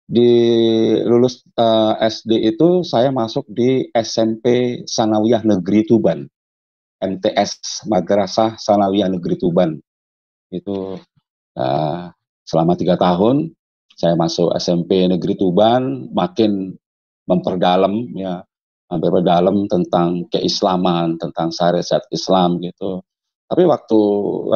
di lulus SD itu saya masuk di SMP Sanawiyah Negeri Tuban, MTS Madrasah Sanawiyah Negeri Tuban. Itu selama 3 tahun saya masuk SMP Negeri Tuban, makin memperdalam ya, memperdalam tentang keislaman, tentang syariat Islam gitu. Tapi waktu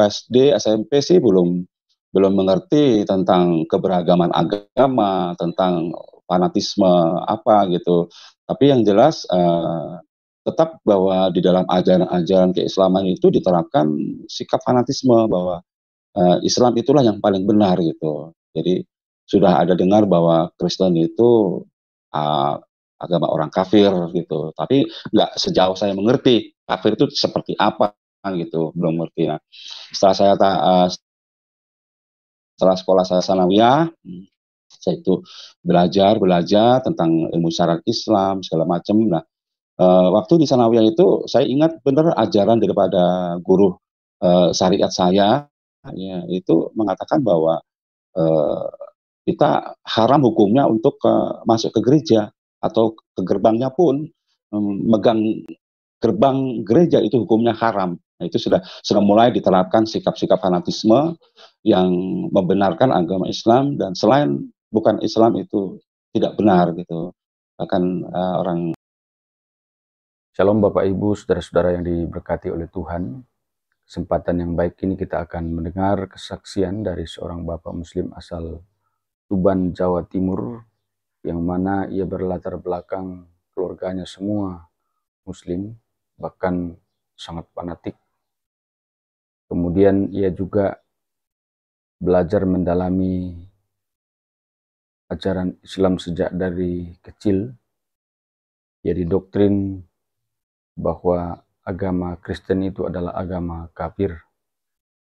SD, SMP sih belum mengerti tentang keberagaman agama, tentang fanatisme apa gitu. Tapi yang jelas tetap bahwa di dalam ajaran-ajaran keislaman itu diterapkan sikap fanatisme bahwa Islam itulah yang paling benar gitu. Jadi sudah ada dengar bahwa Kristen itu uh, agama orang kafir gitu. Tapi nggak sejauh saya mengerti kafir itu seperti apa gitu, belum ngerti. Nah, setelah saya setelah sekolah saya sanawiyah, saya itu belajar tentang ilmu syariat Islam segala macam. Nah, waktu di sanawiyah itu saya ingat benar ajaran daripada guru syariat saya ya, itu mengatakan bahwa eh, kita haram hukumnya untuk masuk ke gereja atau ke gerbangnya pun megang gerbang gereja itu hukumnya haram. Nah, itu sudah mulai diterapkan sikap-sikap fanatisme yang membenarkan agama Islam dan selain bukan Islam itu tidak benar gitu. Bahkan orang. Shalom Bapak Ibu, saudara-saudara yang diberkati oleh Tuhan. Kesempatan yang baik ini kita akan mendengar kesaksian dari seorang Bapak Muslim asal Tuban, Jawa Timur, yang mana ia berlatar belakang keluarganya semua Muslim, bahkan sangat fanatik. Kemudian ia juga belajar mendalami ajaran Islam sejak dari kecil. Ia didoktrin bahwa agama Kristen itu adalah agama kafir,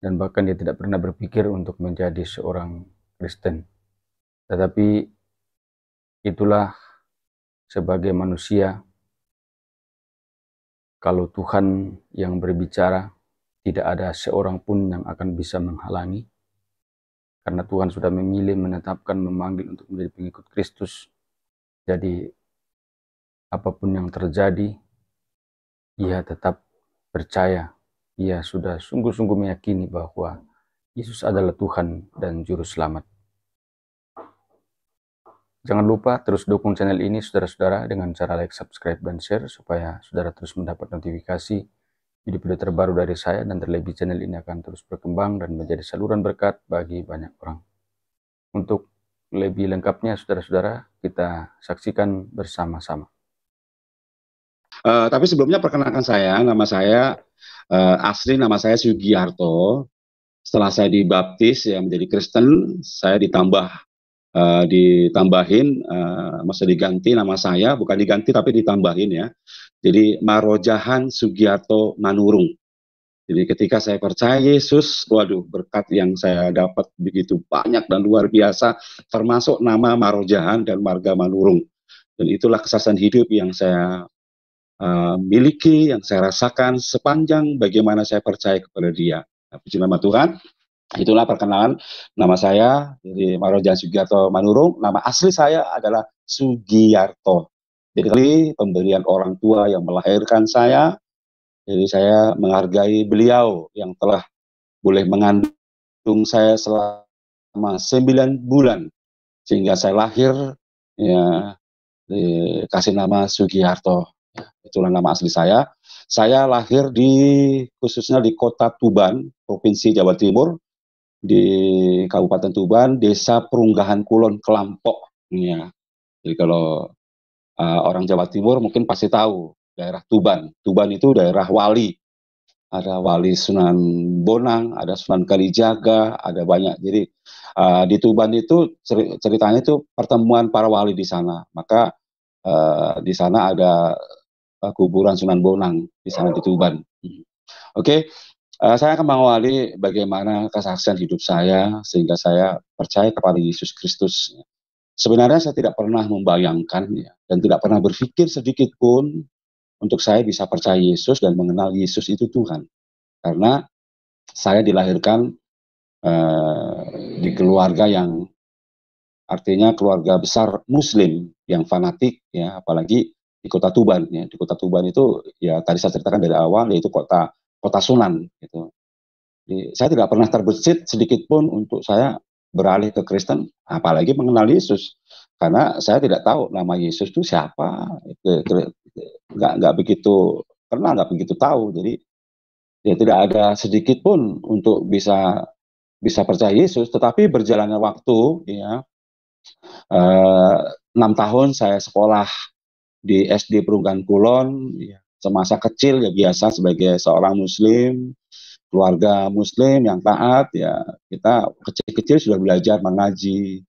dan bahkan dia tidak pernah berpikir untuk menjadi seorang Kristen. Tetapi itulah sebagai manusia, kalau Tuhan yang berbicara, tidak ada seorang pun yang akan bisa menghalangi, karena Tuhan sudah memilih, menetapkan, memanggil untuk menjadi pengikut Kristus. Jadi apapun yang terjadi, ia tetap percaya. Ia sudah sungguh-sungguh meyakini bahwa Yesus adalah Tuhan dan Juru Selamat. Jangan lupa terus dukung channel ini saudara-saudara dengan cara like, subscribe, dan share supaya saudara terus mendapat notifikasi video-video terbaru dari saya, dan terlebih channel ini akan terus berkembang dan menjadi saluran berkat bagi banyak orang. Untuk lebih lengkapnya saudara-saudara, kita saksikan bersama-sama. Tapi sebelumnya perkenalkan saya, nama saya asli nama saya Sugiarto. Setelah saya dibaptis ya menjadi Kristen, saya ditambahin, maksudnya diganti nama saya, bukan diganti tapi ditambahin ya. Jadi Marojahan Sugiarto Manurung. Jadi ketika saya percaya Yesus, waduh berkat yang saya dapat begitu banyak dan luar biasa, termasuk nama Marojahan dan marga Manurung. Dan itulah kesaksian hidup yang saya miliki, yang saya rasakan sepanjang bagaimana saya percaya kepada Dia. Puji nama Tuhan. Itulah perkenalan nama saya, jadi Marojan Sugiarto Manurung. Nama asli saya adalah Sugiarto. Jadi pemberian orang tua yang melahirkan saya, jadi saya menghargai beliau yang telah boleh mengandung saya selama 9 bulan sehingga saya lahir ya dikasih nama Sugiarto. Itulah nama asli saya. Saya lahir khususnya di kota Tuban, Provinsi Jawa Timur, di Kabupaten Tuban, Desa Perunggahan Kulon Kelampok. Ya. Jadi kalau orang Jawa Timur mungkin pasti tahu daerah Tuban. Tuban itu daerah wali. Ada Wali Sunan Bonang, ada Sunan Kalijaga, ada banyak. Jadi di Tuban itu ceritanya itu pertemuan para wali di sana. Maka di sana ada kuburan Sunan Bonang di sana di Tuban. Oke, saya akan mengawali bagaimana kesaksian hidup saya sehingga saya percaya kepada Yesus Kristus. Sebenarnya saya tidak pernah membayangkan ya, dan tidak pernah berpikir sedikit pun untuk saya bisa percaya Yesus dan mengenal Yesus itu Tuhan. Karena saya dilahirkan di keluarga yang artinya keluarga besar Muslim yang fanatik, ya, apalagi di kota Tuban. Ya. Di kota Tuban itu, ya tadi saya ceritakan dari awal, yaitu kota kota Sunan. Gitu. Jadi, saya tidak pernah terbesit sedikit pun untuk saya beralih ke Kristen, apalagi mengenal Yesus. Karena saya tidak tahu nama Yesus itu siapa, nggak begitu kenal, nggak begitu tahu. Jadi ya tidak ada sedikit pun untuk bisa bisa percaya Yesus. Tetapi berjalannya waktu, ya 6 tahun saya sekolah di SD Perunggan Kulon, ya, semasa kecil ya biasa sebagai seorang Muslim, keluarga Muslim yang taat, ya kita kecil-kecil sudah belajar mengaji,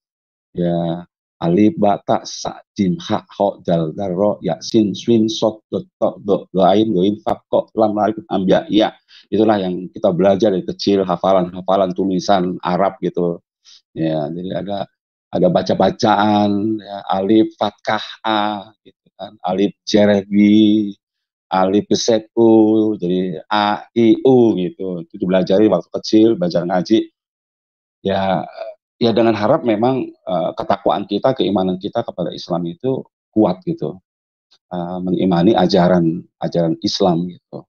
ya alif bata sa jim ha ho dal dal ro ya sin swin sot dot to do do ain goin fak ko lam alif ambia, ya itulah yang kita belajar dari kecil, hafalan tulisan Arab gitu, ya jadi ada baca-bacaan, ya, alif fatkah a gitu kan, alif jerebi, alif beset u, jadi a i u gitu, itu dipelajari waktu kecil, belajar ngaji, ya ya dengan harap memang ketakwaan kita, keimanan kita kepada Islam itu kuat gitu, mengimani ajaran Islam gitu.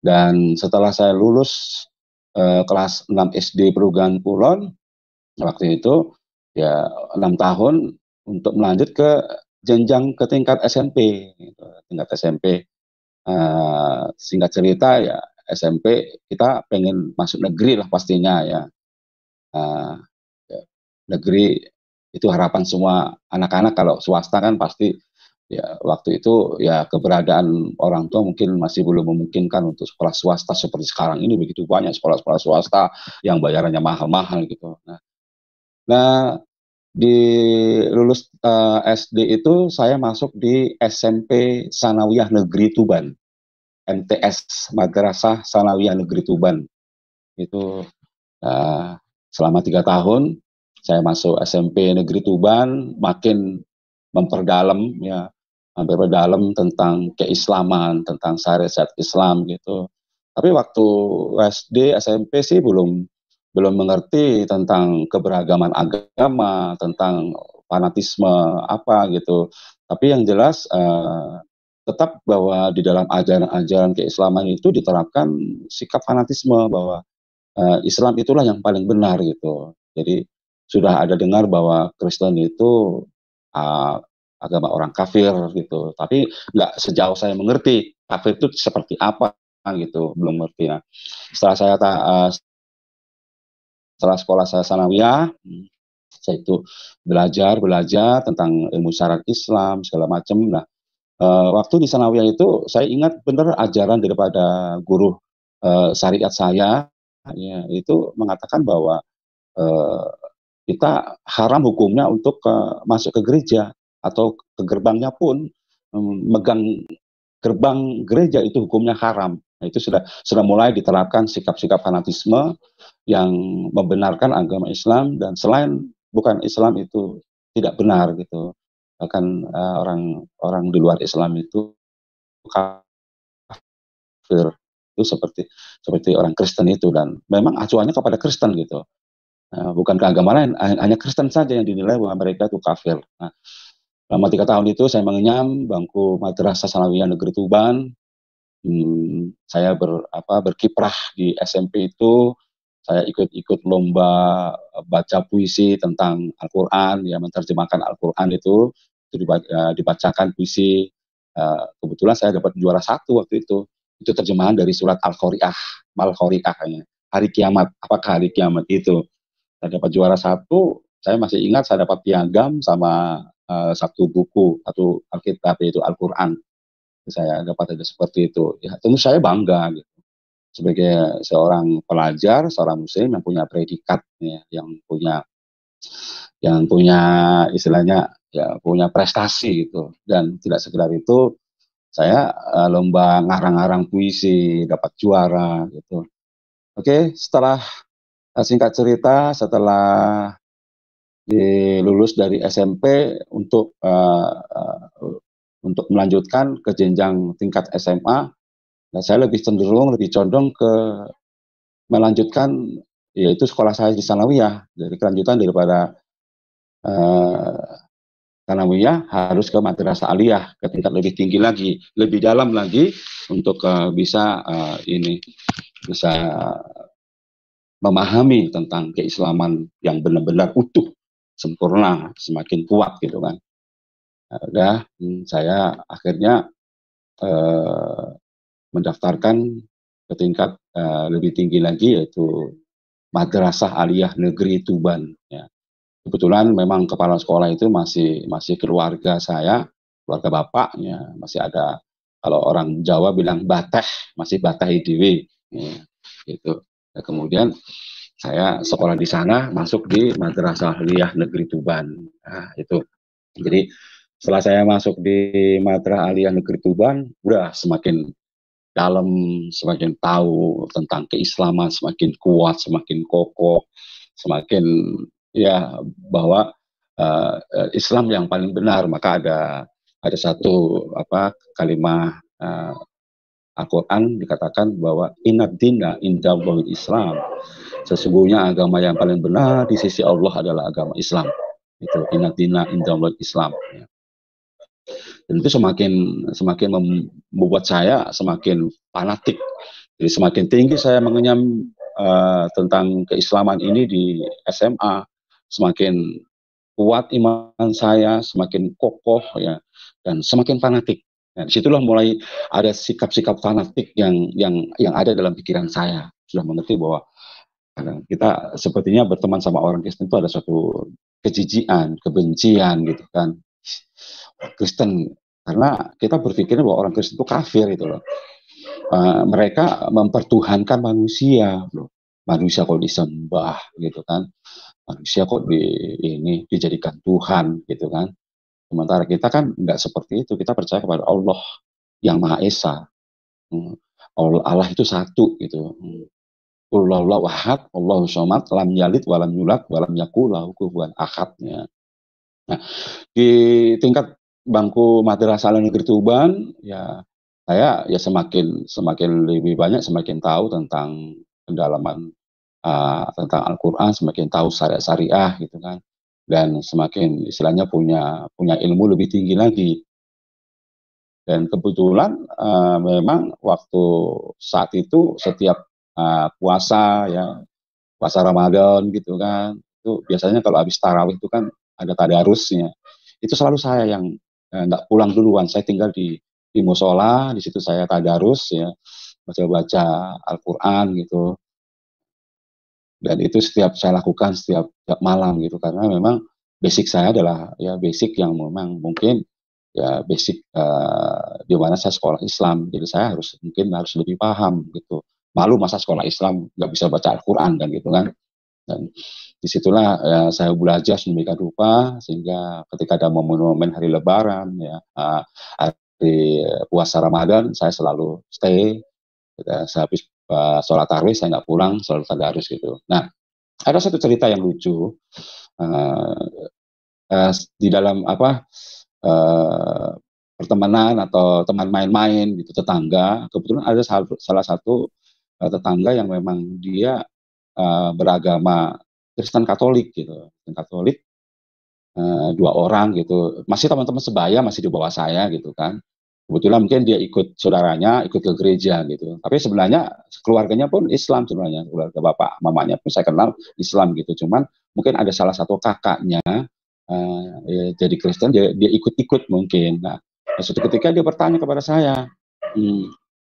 Dan setelah saya lulus kelas 6 SD Perunggan Kulon, waktu itu ya 6 tahun untuk melanjut ke jenjang ke tingkat SMP, gitu. Tingkat SMP, singkat cerita ya SMP kita pengen masuk negeri lah pastinya ya. Uh, Negeri itu harapan semua anak-anak, kalau swasta kan pasti ya waktu itu ya keberadaan orang tua mungkin masih belum memungkinkan untuk sekolah swasta seperti sekarang ini, begitu banyak sekolah-sekolah swasta yang bayarannya mahal-mahal gitu. Nah, di lulus SD itu saya masuk di SMP Sanawiyah Negeri Tuban, MTS Madrasah Sanawiyah Negeri Tuban. Itu selama 3 tahun saya masuk SMP Negeri Tuban, makin memperdalam ya, memperdalam tentang keislaman, tentang syariat Islam gitu. Tapi waktu SD, SMP sih belum mengerti tentang keberagaman agama, tentang fanatisme apa gitu. Tapi yang jelas tetap bahwa di dalam ajaran-ajaran keislaman itu diterapkan sikap fanatisme, bahwa Islam itulah yang paling benar gitu. Jadi sudah ada dengar bahwa Kristen itu uh, agama orang kafir gitu. Tapi nggak sejauh saya mengerti kafir itu seperti apa gitu, belum ngerti. Nah, setelah saya setelah sekolah saya sanawiyah, saya itu belajar tentang ilmu syariat Islam segala macam. Nah, waktu di sanawiyah itu saya ingat benar ajaran daripada guru syariat saya, ya, itu mengatakan bahwa kita haram hukumnya untuk masuk ke gereja, atau ke gerbangnya pun megang gerbang gereja itu hukumnya haram. Nah, itu sudah mulai diterapkan sikap-sikap fanatisme yang membenarkan agama Islam, dan selain bukan Islam itu tidak benar gitu. Bahkan orang di luar Islam itu kafir, itu seperti orang Kristen itu, dan memang acuannya kepada Kristen gitu. Bukan ke agama lain, hanya Kristen saja yang dinilai bahwa mereka itu kafir. Nah, selama 3 tahun itu saya mengenyam bangku Madrasah Sanawiyah Negeri Tuban. Saya berkiprah di SMP itu. Saya ikut lomba baca puisi tentang Al-Quran, ya, menerjemahkan Al-Quran itu dibacakan puisi. Kebetulan saya dapat juara 1 waktu itu. Itu terjemahan dari surat Al-Qari'ah, Mal-Qari'ah, hari kiamat. Apakah hari kiamat itu? Saya dapat juara 1, saya masih ingat saya dapat piagam sama satu buku, satu Alkitab, yaitu Al-Quran. Saya dapat ada seperti itu. Ya, tentu saya bangga gitu. Sebagai seorang pelajar, seorang Muslim yang punya predikat, ya, yang punya istilahnya ya punya prestasi gitu. Dan tidak sekedar itu, saya lomba ngarang-ngarang puisi dapat juara gitu. Oke, setelah singkat cerita, setelah lulus dari SMP untuk melanjutkan ke jenjang tingkat SMA, nah saya lebih condong ke melanjutkan, yaitu sekolah saya di Sanawiyah, dari kelanjutan daripada Tsanawiyah harus ke madrasah aliyah ke tingkat lebih tinggi lagi, lebih dalam lagi untuk bisa bisa memahami tentang keislaman yang benar-benar utuh, sempurna, semakin kuat gitu kan. Saya akhirnya mendaftarkan ke tingkat lebih tinggi lagi, yaitu Madrasah Aliyah Negeri Tuban. Ya. Kebetulan memang kepala sekolah itu masih keluarga saya, keluarga bapaknya, masih ada, kalau orang Jawa bilang bateh, masih bateh IDW. Ya, gitu. Nah, kemudian saya sekolah di sana, masuk di Madrasah Aliyah Negeri Tuban. Nah, itu. Jadi setelah saya masuk di Madrasah Aliyah Negeri Tuban, udah semakin dalam, semakin tahu tentang keislaman, semakin kuat, semakin kokoh, semakin ya bahwa Islam yang paling benar. Maka ada satu kalimat Al-Quran dikatakan bahwa inad dina indallahil Islam. Sesungguhnya agama yang paling benar di sisi Allah adalah agama Islam. Itu inad dina indallahil Islam. Ya. Dan itu semakin membuat saya semakin fanatik. Jadi semakin tinggi saya mengenyam tentang keislaman ini di SMA, semakin kuat iman saya, semakin kokoh ya, dan semakin fanatik. Nah, disitulah mulai ada sikap-sikap fanatik yang ada dalam pikiran saya. Sudah mengerti bahwa kita sepertinya berteman sama orang Kristen itu ada suatu kejijian, kebencian gitu kan. Kristen, karena kita berpikirnya bahwa orang Kristen itu kafir itu loh. Mereka mempertuhankan manusia loh. Manusia kok disembah gitu kan. Manusia kok dijadikan Tuhan gitu kan. Sementara kita kan nggak seperti itu. Kita percaya kepada Allah yang Maha Esa. Allah itu satu gitu. Qulhuwallahu ahad, Allahu somad, lam yalid walam yulad walam yakul lahu kufuwan ahad. Nah, di tingkat bangku Madrasah Negeri Tuban, ya saya ya semakin lebih banyak, semakin tahu tentang pendalaman tentang Al-Quran, semakin tahu syariah gitu kan, dan semakin istilahnya punya ilmu lebih tinggi lagi. Dan kebetulan memang waktu saat itu setiap puasa ya, puasa Ramadan gitu kan, itu biasanya kalau habis tarawih itu kan ada tadarusnya. Itu selalu saya yang nggak pulang duluan, saya tinggal di musola, di situ saya tadarus ya, baca-baca Al-Quran gitu. Dan itu setiap saya lakukan setiap malam gitu, karena memang basic saya adalah ya basic yang memang mungkin ya basic di mana saya sekolah Islam, jadi saya mungkin harus lebih paham gitu. Malu masa sekolah Islam nggak bisa baca Al-Quran kan gitu kan. Dan disitulah saya belajar sedemikian rupa sehingga ketika ada momen-momen hari Lebaran ya, hari puasa Ramadan, saya selalu stay. Saya habis sholat tarawih saya nggak pulang, selalu tadarus gitu. Nah, ada satu cerita yang lucu di dalam pertemanan atau teman main-main gitu, tetangga. Kebetulan ada salah satu tetangga yang memang dia beragama Kristen Katolik gitu, Kristen Katolik, 2 orang gitu, masih teman-teman sebaya, masih di bawah saya gitu kan. Kebetulan mungkin dia ikut saudaranya, ikut ke gereja gitu. Tapi sebenarnya keluarganya pun Islam sebenarnya, keluarga bapak mamanya pun saya kenal Islam gitu. Cuman mungkin ada salah satu kakaknya ya, jadi Kristen, dia ikut-ikut mungkin. Nah, suatu ketika dia bertanya kepada saya,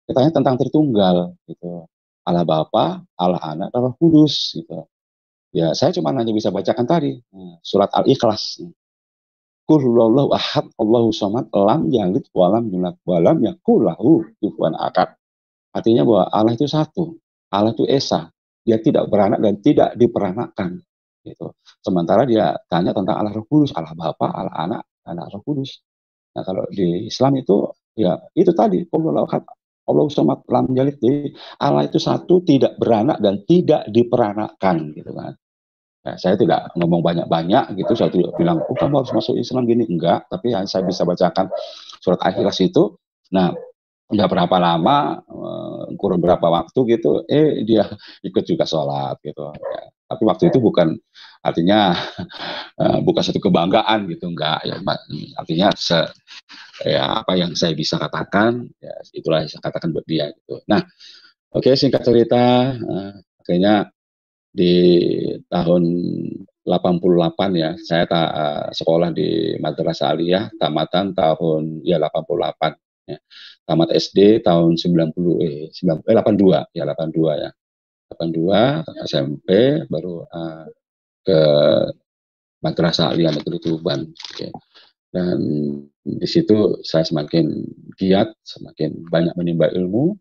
katanya tentang Tritunggal gitu. Allah Bapa, Allah Anak, Allah Kudus gitu. Ya, saya cuma hanya bisa bacakan tadi surat Al-Ikhlas. Qul huwallahu ahad, Allahu somad, lam yalid walam yulad walam yakul lahu kufuwan ahad. Artinya bahwa Allah itu satu, Allah itu esa, dia tidak beranak dan tidak diperanakkan. Gitu. Sementara dia tanya tentang Allah Roh Kudus, Allah Bapa, Allah Anak, Anak Roh Kudus. Nah, kalau di Islam itu ya itu tadi, Qul huwallahu ahad, Allahu somad, lam yalid. Jadi Allah itu satu, tidak beranak dan tidak diperanakkan gitu kan. Ya, saya tidak ngomong banyak-banyak gitu, saya tidak bilang, oh kamu harus masuk Islam gini, enggak, tapi ya, saya bisa bacakan surat Al-Ikhlas itu. Nah, udah berapa lama, kurang berapa waktu gitu, dia ikut juga sholat gitu. Ya. Tapi waktu itu bukan artinya bukan satu kebanggaan gitu, enggak ya. Artinya ya apa yang saya bisa katakan, ya itulah yang saya katakan buat dia gitu. Nah, oke, singkat cerita, akhirnya di tahun 88 ya, saya sekolah di Madrasah Aliyah, tamatan tahun ya 88 ya. Tamat SD tahun 82 ya, 82 ya. 82 SMP baru ke Madrasah Aliyah Negeri Tuban. Oke. Dan di situ saya semakin giat, semakin banyak menimba ilmu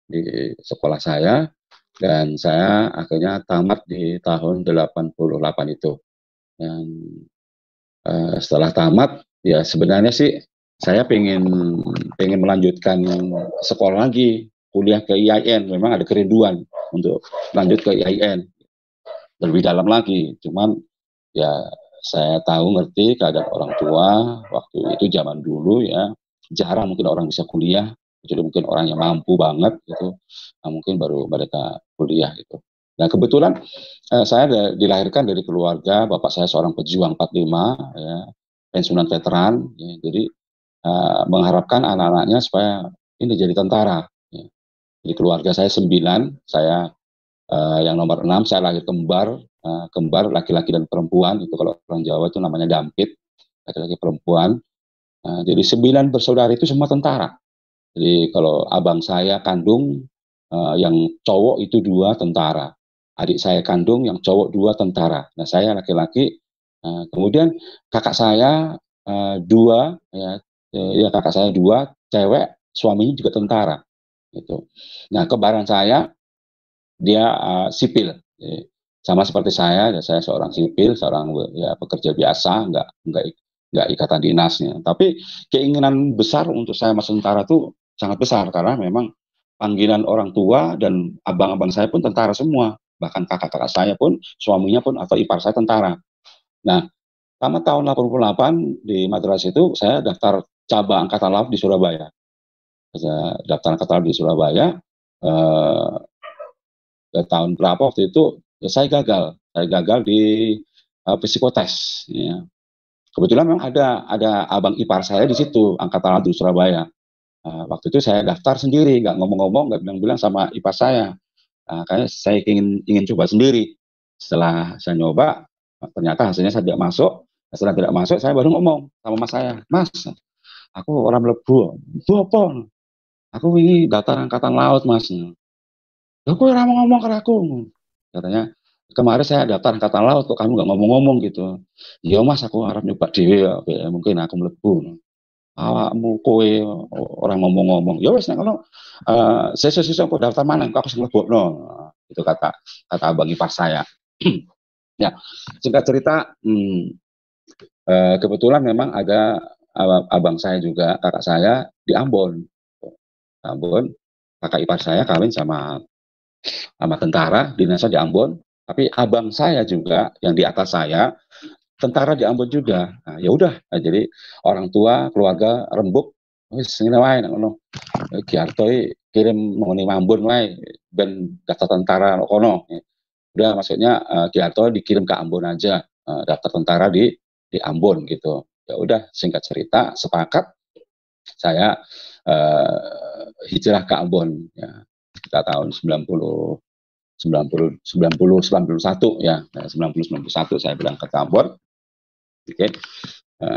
di sekolah saya, dan saya akhirnya tamat di tahun 88 itu. Dan setelah tamat, ya sebenarnya sih saya pengen melanjutkan sekolah lagi, kuliah ke IAIN. Memang ada kerinduan untuk lanjut ke IAIN, lebih dalam lagi. Cuman ya saya tahu ngerti keadaan orang tua waktu itu, zaman dulu ya jarang mungkin orang bisa kuliah, jadi mungkin orang yang mampu banget gitu, nah, mungkin baru mereka kuliah gitu. Nah kebetulan saya dilahirkan dari keluarga, bapak saya seorang pejuang 45 ya, pensiunan veteran ya, jadi mengharapkan anak-anaknya supaya ini jadi tentara ya. Jadi keluarga saya 9, saya yang nomor 6, saya lahir kembar, kembar laki-laki dan perempuan, itu kalau orang Jawa itu namanya dampit, laki-laki perempuan. Jadi 9 bersaudara itu semua tentara. Jadi kalau abang saya kandung yang cowok itu 2 tentara, adik saya kandung yang cowok 2 tentara. Nah saya laki-laki, kemudian kakak saya 2 ya, ya kakak saya 2 cewek, suaminya juga tentara. Gitu. Nah kembaran saya dia sipil, sama seperti saya, ya saya seorang sipil, seorang ya pekerja biasa, nggak ikatan dinasnya. Tapi keinginan besar untuk saya masuk tentara itu sangat besar, karena memang panggilan orang tua dan abang-abang saya pun tentara semua, bahkan kakak-kakak saya pun suaminya pun atau ipar saya tentara. Nah, selama tahun 88 di madrasah itu saya daftar cabang angkatan laut di Surabaya. Saya daftar angkatan laut di Surabaya. Eh, Tahun berapa waktu itu ya saya gagal di psikotes ya. Kebetulan memang ada abang ipar saya di situ angkatan laut di Surabaya. Waktu itu saya daftar sendiri, nggak ngomong-ngomong, nggak bilang-bilang sama ipar saya. Kayaknya saya ingin coba sendiri. Setelah saya nyoba, ternyata hasilnya saya tidak masuk. Setelah tidak masuk, saya baru ngomong sama mas saya, mas, aku orang Melebu, apa? Aku ingin daftar angkatan laut mas. Aku orang mau ngomong ke aku, katanya kemarin saya daftar angkatan laut kok kamu nggak ngomong-ngomong gitu. Ya mas aku harap nyoba dewe ya, mungkin aku mlebu. Awakmu kowe orang ngomong-ngomong. Ya wes nek ngono sesuk aku daftar mana aku sing mlebokno. Itu kata abang ipar saya. Ya, singkat cerita kebetulan memang ada abang saya juga, kakak saya di Ambon. Ambon, kakak ipar saya kawin sama tentara, dinasnya di Ambon. Tapi abang saya juga yang di atas saya tentara di Ambon juga. Nah, ya udah, nah, jadi orang tua keluarga rembuk, wis ngene wae nek ngono. Giarto kirim mengenai Ambon wae ben daftar tentara kono. Udah maksudnya Giarto dikirim ke Ambon aja, daftar tentara di Ambon gitu. Ya udah, singkat cerita sepakat saya hijrah ke Ambon ya. Kita tahun 91 ya, 91 saya berangkat ke Ambon. Oke,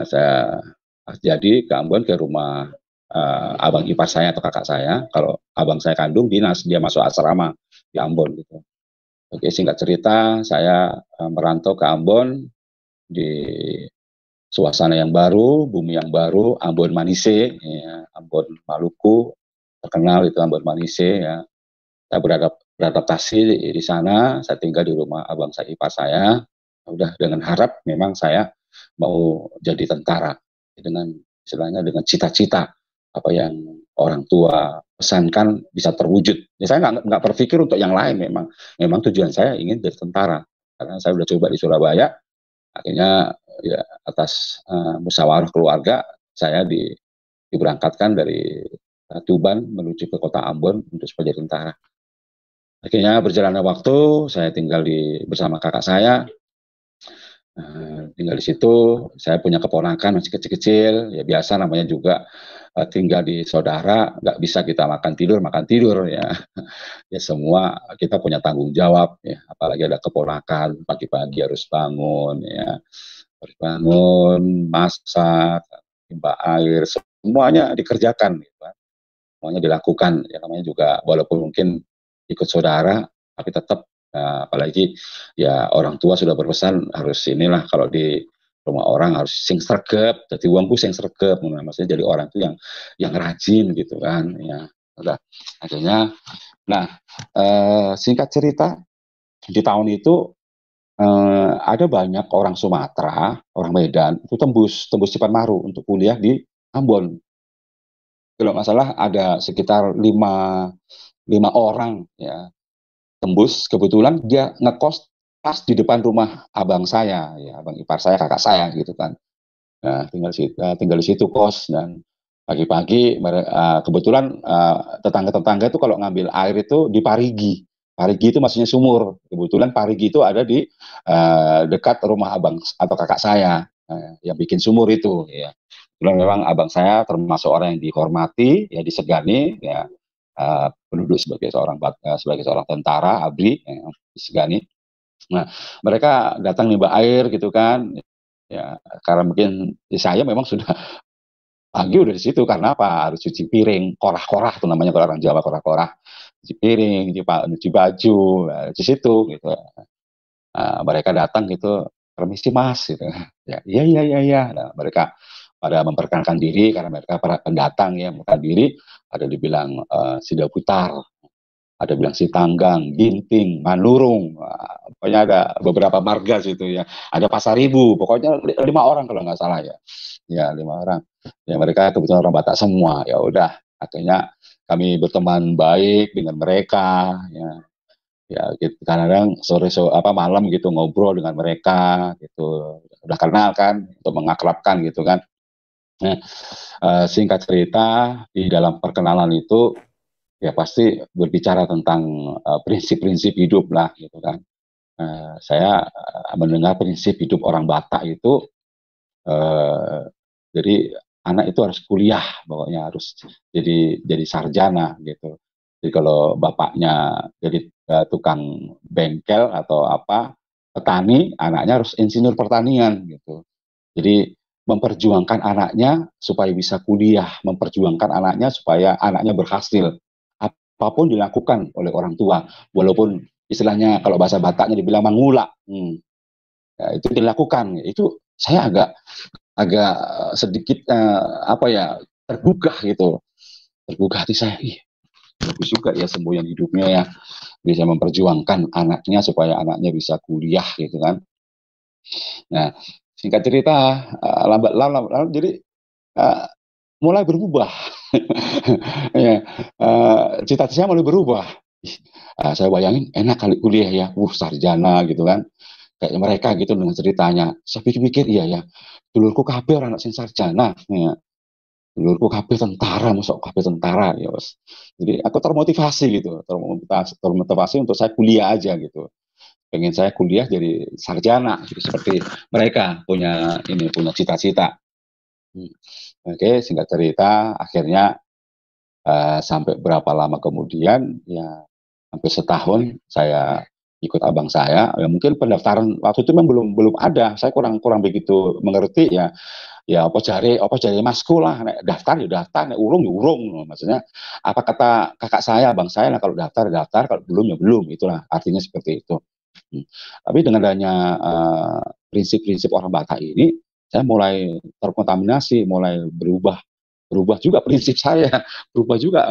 saya jadi ke Ambon ke rumah abang ipar saya atau kakak saya. Kalau abang saya kandung dinas, dia masuk asrama di Ambon gitu. Oke, singkat cerita saya merantau ke Ambon di suasana yang baru, bumi yang baru, Ambon Manise, ya, Ambon Maluku terkenal itu Ambon Manise ya. Saya beradaptasi di sana, saya tinggal di rumah abang saya ipar saya. Udah dengan harap memang saya mau jadi tentara dengan istilahnya dengan cita-cita apa yang orang tua pesankan bisa terwujud. Ya, saya nggak berpikir untuk yang lain, memang tujuan saya ingin jadi tentara karena saya udah coba di Surabaya, akhirnya ya atas musyawarah keluarga saya diberangkatkan dari Tuban menuju ke kota Ambon untuk sebagai tentara. Akhirnya berjalannya waktu, saya tinggal bersama kakak saya. Tinggal di situ, saya punya keponakan masih kecil-kecil, ya biasa namanya juga tinggal di saudara, nggak bisa kita makan tidur ya. Ya semua kita punya tanggung jawab ya, apalagi ada keponakan, pagi-pagi harus bangun ya, harus bangun, masak, timba air, semuanya dikerjakan gitu kan. Semuanya dilakukan, ya namanya juga walaupun mungkin ikut saudara, tapi tetap apalagi ya orang tua sudah berpesan harus inilah kalau di rumah orang harus sing sregep, jadi uangku sing sregep, maksudnya jadi orang itu yang rajin gitu kan, ya udah akhirnya. Nah, singkat cerita di tahun itu ada banyak orang Sumatera, orang Medan itu tembus tembus Cipanmaru untuk kuliah di Ambon. Kalau nggak salah ada sekitar lima orang ya tembus, kebetulan dia ngekos pas di depan rumah abang saya ya, abang ipar saya, kakak saya gitu kan. Nah, tinggal di situ kos. Dan pagi-pagi kebetulan tetangga-tetangga itu kalau ngambil air itu di Parigi. Parigi itu maksudnya sumur. Kebetulan Parigi itu ada di dekat rumah abang atau kakak saya yang bikin sumur itu ya. Kebetulan memang abang saya termasuk orang yang dihormati, ya disegani, ya penduduk sebagai seorang tentara ABRI, ya, disegani. Nah, mereka datang nimba air gitu kan. Ya, karena mungkin saya memang sudah pagi udah di situ karena apa? Harus cuci piring, korah-korah tuh namanya kalau orang Jawa, korah-korah. Cuci piring, cuci baju, di situ gitu. Mereka datang gitu, permisi Mas gitu. Ya, iya iya iya iya. Nah, mereka pada memperkenalkan diri karena mereka para pendatang ya, memperkenalkan diri, ada dibilang Sida Putar, ada bilang Sitanggang, Ginting, Manurung, pokoknya ada beberapa marga situ ya. Ada Pasaribu, pokoknya 5 orang kalau nggak salah ya. Ya 5 orang. Ya mereka kebetulan orang Batak semua. Ya udah, akhirnya kami berteman baik dengan mereka. Ya, ya gitu. Kadang-kadang apa malam gitu ngobrol dengan mereka gitu. Udah kenal kan, untuk mengakrabkan gitu kan. Nah, singkat cerita di dalam perkenalan itu ya pasti berbicara tentang prinsip-prinsip hidup lah gitu kan. Saya mendengar prinsip hidup orang Batak itu uh, jadi anak itu harus kuliah, pokoknya harus jadi sarjana gitu. Jadi kalau bapaknya jadi tukang bengkel atau apa petani, anaknya harus insinyur pertanian gitu. Jadi memperjuangkan anaknya supaya bisa kuliah, memperjuangkan anaknya supaya anaknya berhasil. Apapun dilakukan oleh orang tua, walaupun istilahnya kalau bahasa Bataknya dibilang mangula, ya, itu dilakukan. Itu saya agak agak sedikit apa ya tergugah gitu, tergugah hati saya. Ih, bagus juga ya semboyan hidupnya ya, bisa memperjuangkan anaknya supaya anaknya bisa kuliah gitu kan. Nah, singkat cerita, lambat laun jadi uh, mulai berubah. Ya, cita-cita saya mulai berubah. Saya bayangin enak kali kuliah ya, sarjana gitu kan. Kayak mereka gitu dengan ceritanya. Saya pikir-pikir iya ya, dulurku kabeh orang anak sing sarjana. Ya. Dulurku kabeh tentara, masuk kabeh tentara ya bos. Jadi aku termotivasi gitu, termotivasi untuk saya kuliah aja gitu. Pengen saya kuliah jadi sarjana gitu, seperti mereka punya cita-cita. Oke, singkat cerita akhirnya sampai berapa lama kemudian ya hampir setahun saya ikut abang saya, ya mungkin pendaftaran waktu itu memang belum belum ada, saya kurang kurang begitu mengerti ya. Ya apa jare masku lah, nek daftar ya daftar, nek urung ya urung, maksudnya apa kata kakak saya, abang saya lah, kalau daftar ya daftar, kalau belum ya belum, itulah artinya seperti itu. Tapi dengan adanya prinsip-prinsip orang Batak ini, saya mulai terkontaminasi, mulai berubah berubah juga prinsip saya, berubah juga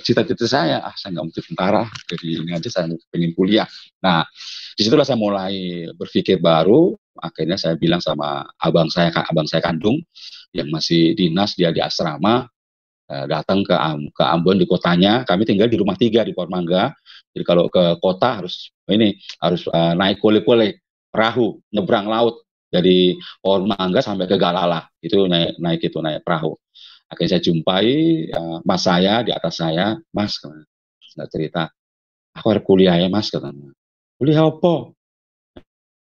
cita-cita saya. Saya nggak mau jadi tentara, jadi ini aja saya pengen kuliah. Nah, disitulah saya mulai berpikir baru. Akhirnya saya bilang sama abang saya kandung yang masih dinas, dia di asrama, datang ke Ambon di kotanya. Kami tinggal di rumah 3 di Pormangga. Jadi kalau ke kota harus naik kole-kole perahu, nyebrang laut dari Pormangga sampai ke Galala. Itu naik perahu. Akhirnya saya jumpai mas saya di atas saya, Mas, nggak cerita. Aku harus kuliah ya mas katanya. Kuliah apa?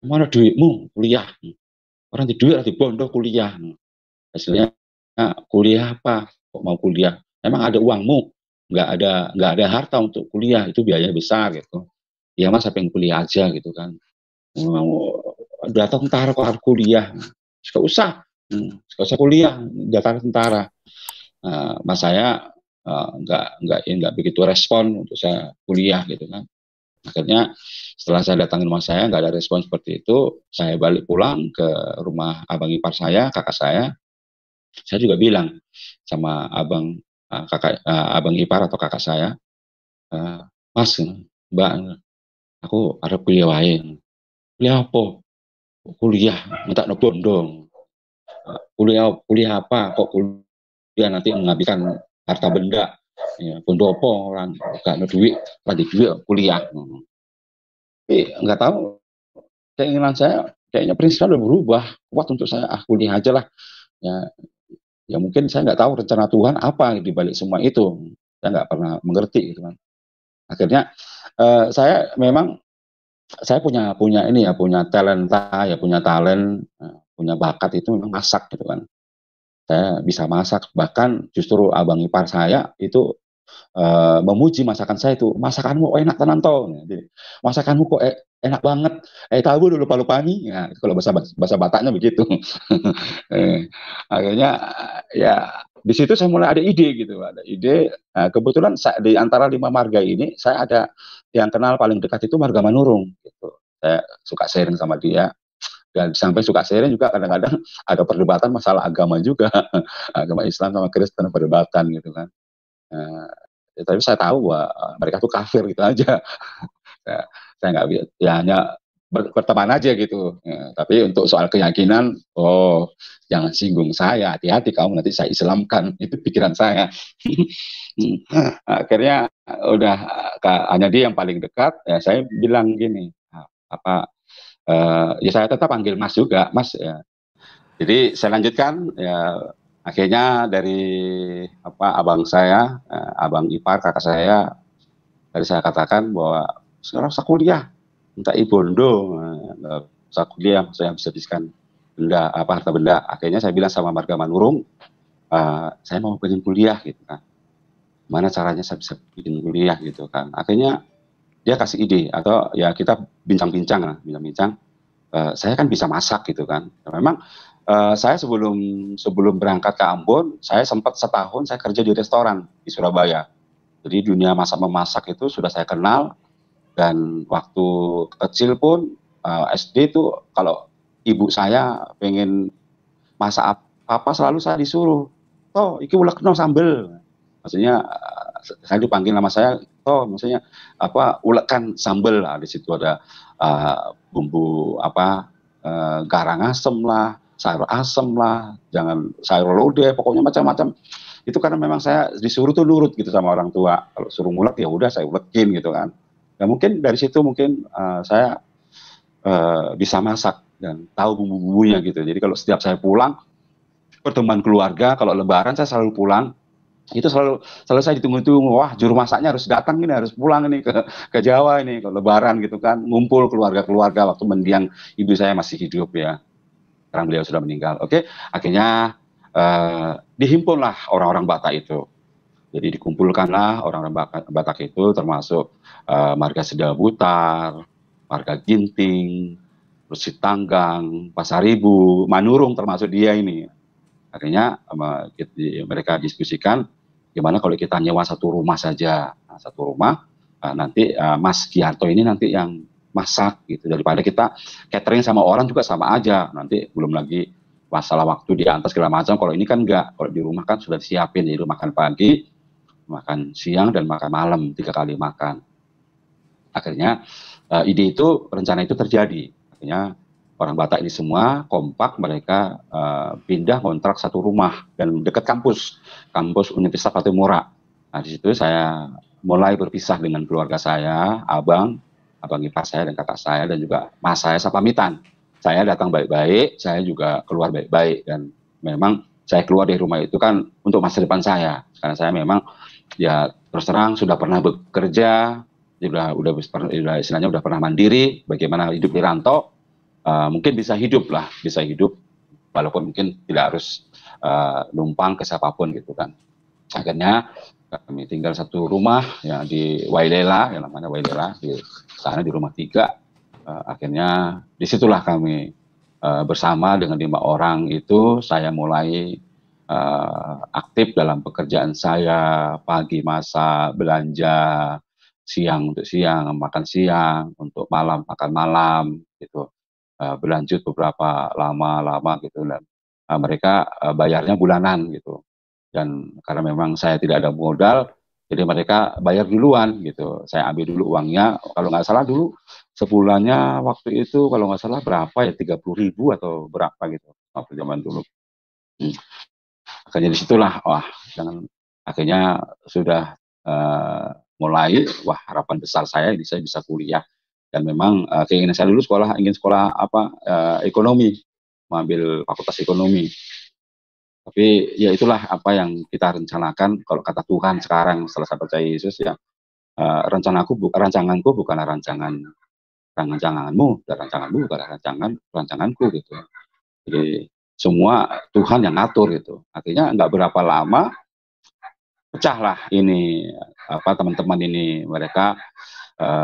Mana duitmu kuliah? Orang di duit, di bondo kuliah. Hasilnya kuliah apa? Kok mau kuliah? Emang ada uangmu? Nggak ada harta untuk kuliah, itu biaya besar gitu. Ya mas, saya pengen kuliah aja gitu kan. Mau datang tentara kok harus kuliah? Gak usah, gak usah kuliah, datang tentara. Mas saya nggak begitu respon untuk saya kuliah gitu kan. Akhirnya setelah saya datangin rumah saya nggak ada respon seperti itu, saya balik pulang ke rumah abang ipar saya, kakak saya juga bilang sama abang ipar atau kakak saya, Mas, Mbak, aku ada kuliah lain. Kuliah apa? Kuliah, minta bondo. Kuliah apa? Kok kuliah nanti menghabiskan harta benda? Ya, bondo apa orang gak ada duit, lagi duit kuliah. Tapi nggak tahu, keinginan saya kayaknya prinsipnya udah berubah, kuat untuk saya kuliah aja lah. Ya, ya mungkin saya nggak tahu rencana Tuhan apa di balik semua itu. Saya nggak pernah mengerti gitu kan. Akhirnya saya punya ini ya, punya talenta ya, punya talent, punya bakat itu memang masak gitu kan. Saya bisa masak, bahkan justru abang ipar saya itu memuji masakan saya itu, masakanmu enak tenan toh. Jadi, masakanmu kok enak banget. Tahu dulu lupa-lupa nih. Ya, kalau bahasa bahasa Bataknya begitu. Akhirnya ya di situ saya mulai ada ide gitu, ada ide. Kebetulan di antara 5 marga ini saya ada yang kenal paling dekat itu marga Manurung gitu. Saya suka sharing sama dia. Dan sampai suka sharing juga kadang-kadang ada perdebatan masalah agama juga, agama Islam sama Kristen perdebatan gitu kan. Uh, tapi saya tahu bahwa mereka tuh kafir gitu aja. saya nggak, ya hanya berteman aja gitu. Ya, tapi untuk soal keyakinan, jangan singgung saya, hati-hati kamu nanti saya Islamkan, itu pikiran saya. Akhirnya udah hanya dia yang paling dekat, ya saya bilang gini, ya saya tetap panggil Mas juga, Mas ya. Jadi saya lanjutkan ya. Akhirnya dari abang saya, abang ipar kakak saya, tadi saya katakan bahwa sekarang saya kuliah, minta ibondo, saya kuliah, saya bisa habiskan benda harta benda. Akhirnya saya bilang sama marga Manurung, saya mau pengen kuliah gitu kan. Mana caranya saya bisa bikin kuliah gitu kan. Akhirnya dia kasih ide, atau ya kita bincang-bincang. Saya kan bisa masak gitu kan. Memang saya sebelum berangkat ke Ambon, saya sempat setahun saya kerja di restoran di Surabaya. Jadi dunia masak-memasak itu sudah saya kenal, dan waktu kecil pun SD itu kalau ibu saya pengen masak apa selalu saya disuruh, toh iki ulekno sambel. Maksudnya saya dipanggil nama saya, toh maksudnya ulekkan sambel lah. Di situ ada bumbu garang asem lah, sayur asem lah, jangan sayur lodeh, pokoknya macam-macam. Itu karena memang saya disuruh tuh nurut gitu sama orang tua. Kalau suruh ngulek ya udah saya ulekin gitu kan. Ya mungkin dari situ mungkin saya bisa masak dan tahu bumbu-bumbunya gitu. Jadi kalau setiap saya pulang pertemuan keluarga, kalau Lebaran saya selalu pulang, itu selalu saya ditunggu-tunggu, wah juru masaknya harus datang ini, harus pulang ini ke Jawa ini, ke Lebaran gitu kan, ngumpul keluarga-keluarga waktu mendiang ibu saya masih hidup ya. Sekarang beliau sudah meninggal. Oke, akhirnya dihimpunlah orang-orang Batak itu. Jadi dikumpulkanlah orang-orang Batak itu, termasuk marga Sedabutar, marga Ginting, terus Sitanggang, Pasaribu, Manurung termasuk dia ini. Akhirnya mereka diskusikan gimana kalau kita nyewa satu rumah saja. Nah, satu rumah, nanti Mas Giarto ini nanti yang masak gitu, daripada kita catering sama orang juga sama aja, nanti belum lagi masalah waktu diantar segala macam. Kalau ini kan enggak, kalau di rumah kan sudah disiapin, jadi makan pagi, makan siang, dan makan malam, 3 kali makan. Akhirnya ide itu, rencana itu terjadi. Akhirnya orang Batak ini semua kompak, mereka pindah kontrak satu rumah dan dekat kampus Universitas Patimura. Nah di situ saya mulai berpisah dengan keluarga saya, abang ipar saya dan kakak saya, dan juga mas saya pamitan. Saya datang baik-baik, saya juga keluar baik-baik, dan memang saya keluar dari rumah itu kan untuk masa depan saya, karena saya memang ya terus terang sudah pernah bekerja, Dia udah istilahnya udah pernah mandiri, bagaimana hidup di rantau, mungkin bisa hidup lah, bisa hidup walaupun mungkin tidak harus numpang ke siapapun gitu kan. Akhirnya kami tinggal satu rumah ya di Wailela, yang namanya Wailela, di sana di rumah 3. Akhirnya disitulah kami bersama dengan 5 orang itu saya mulai aktif dalam pekerjaan saya, pagi masak, belanja, siang untuk siang, makan siang, untuk malam makan malam gitu. Berlanjut beberapa lama gitu, dan mereka bayarnya bulanan gitu. Dan karena memang saya tidak ada modal, jadi mereka bayar duluan gitu. Saya ambil dulu uangnya, kalau nggak salah dulu sebulannya waktu itu kalau nggak salah berapa ya, 30.000 atau berapa gitu waktu zaman dulu. Akhirnya disitulah wah, jangan, akhirnya sudah mulai wah, harapan besar saya ini saya bisa kuliah. Dan memang keinginan saya dulu ingin sekolah apa, ekonomi, mengambil fakultas ekonomi. Tapi ya itulah apa yang kita rencanakan, kalau kata Tuhan sekarang setelah saya percaya Yesus ya, rancanganku bukanlah rancanganmu, dan rancanganmu bukanlah rancanganku gitu. Jadi semua Tuhan yang ngatur gitu. Akhirnya nggak berapa lama pecahlah ini apa, teman-teman ini mereka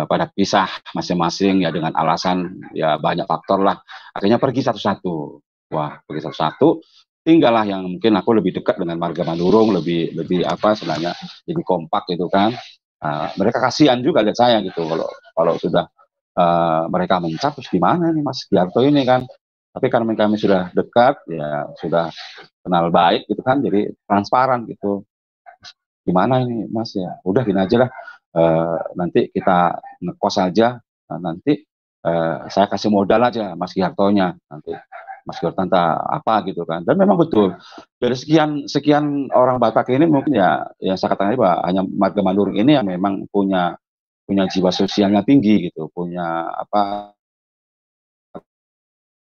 pada pisah masing-masing ya, dengan alasan ya banyak faktor lah. Akhirnya pergi satu-satu. Wah, pergi satu-satu. Tinggallah yang mungkin aku lebih dekat dengan Marga Manurung, lebih apa sebenarnya, lebih kompak gitu kan. Mereka kasihan juga lihat saya gitu, kalau sudah mereka mencap, terus gimana nih Mas Giarto ini kan. Tapi karena kami sudah dekat ya, sudah kenal baik gitu kan, jadi transparan gitu. Gimana ini Mas ya, udah gini aja lah, nanti kita ngekos aja, nanti saya kasih modal aja Mas Giartonya, nanti Mas Giarto apa gitu kan. Dan memang betul dari sekian sekian orang Batak ini mungkin ya, yang saya katakan bahwa hanya Marga Manurung ini yang memang punya punya jiwa sosialnya tinggi gitu, punya apa,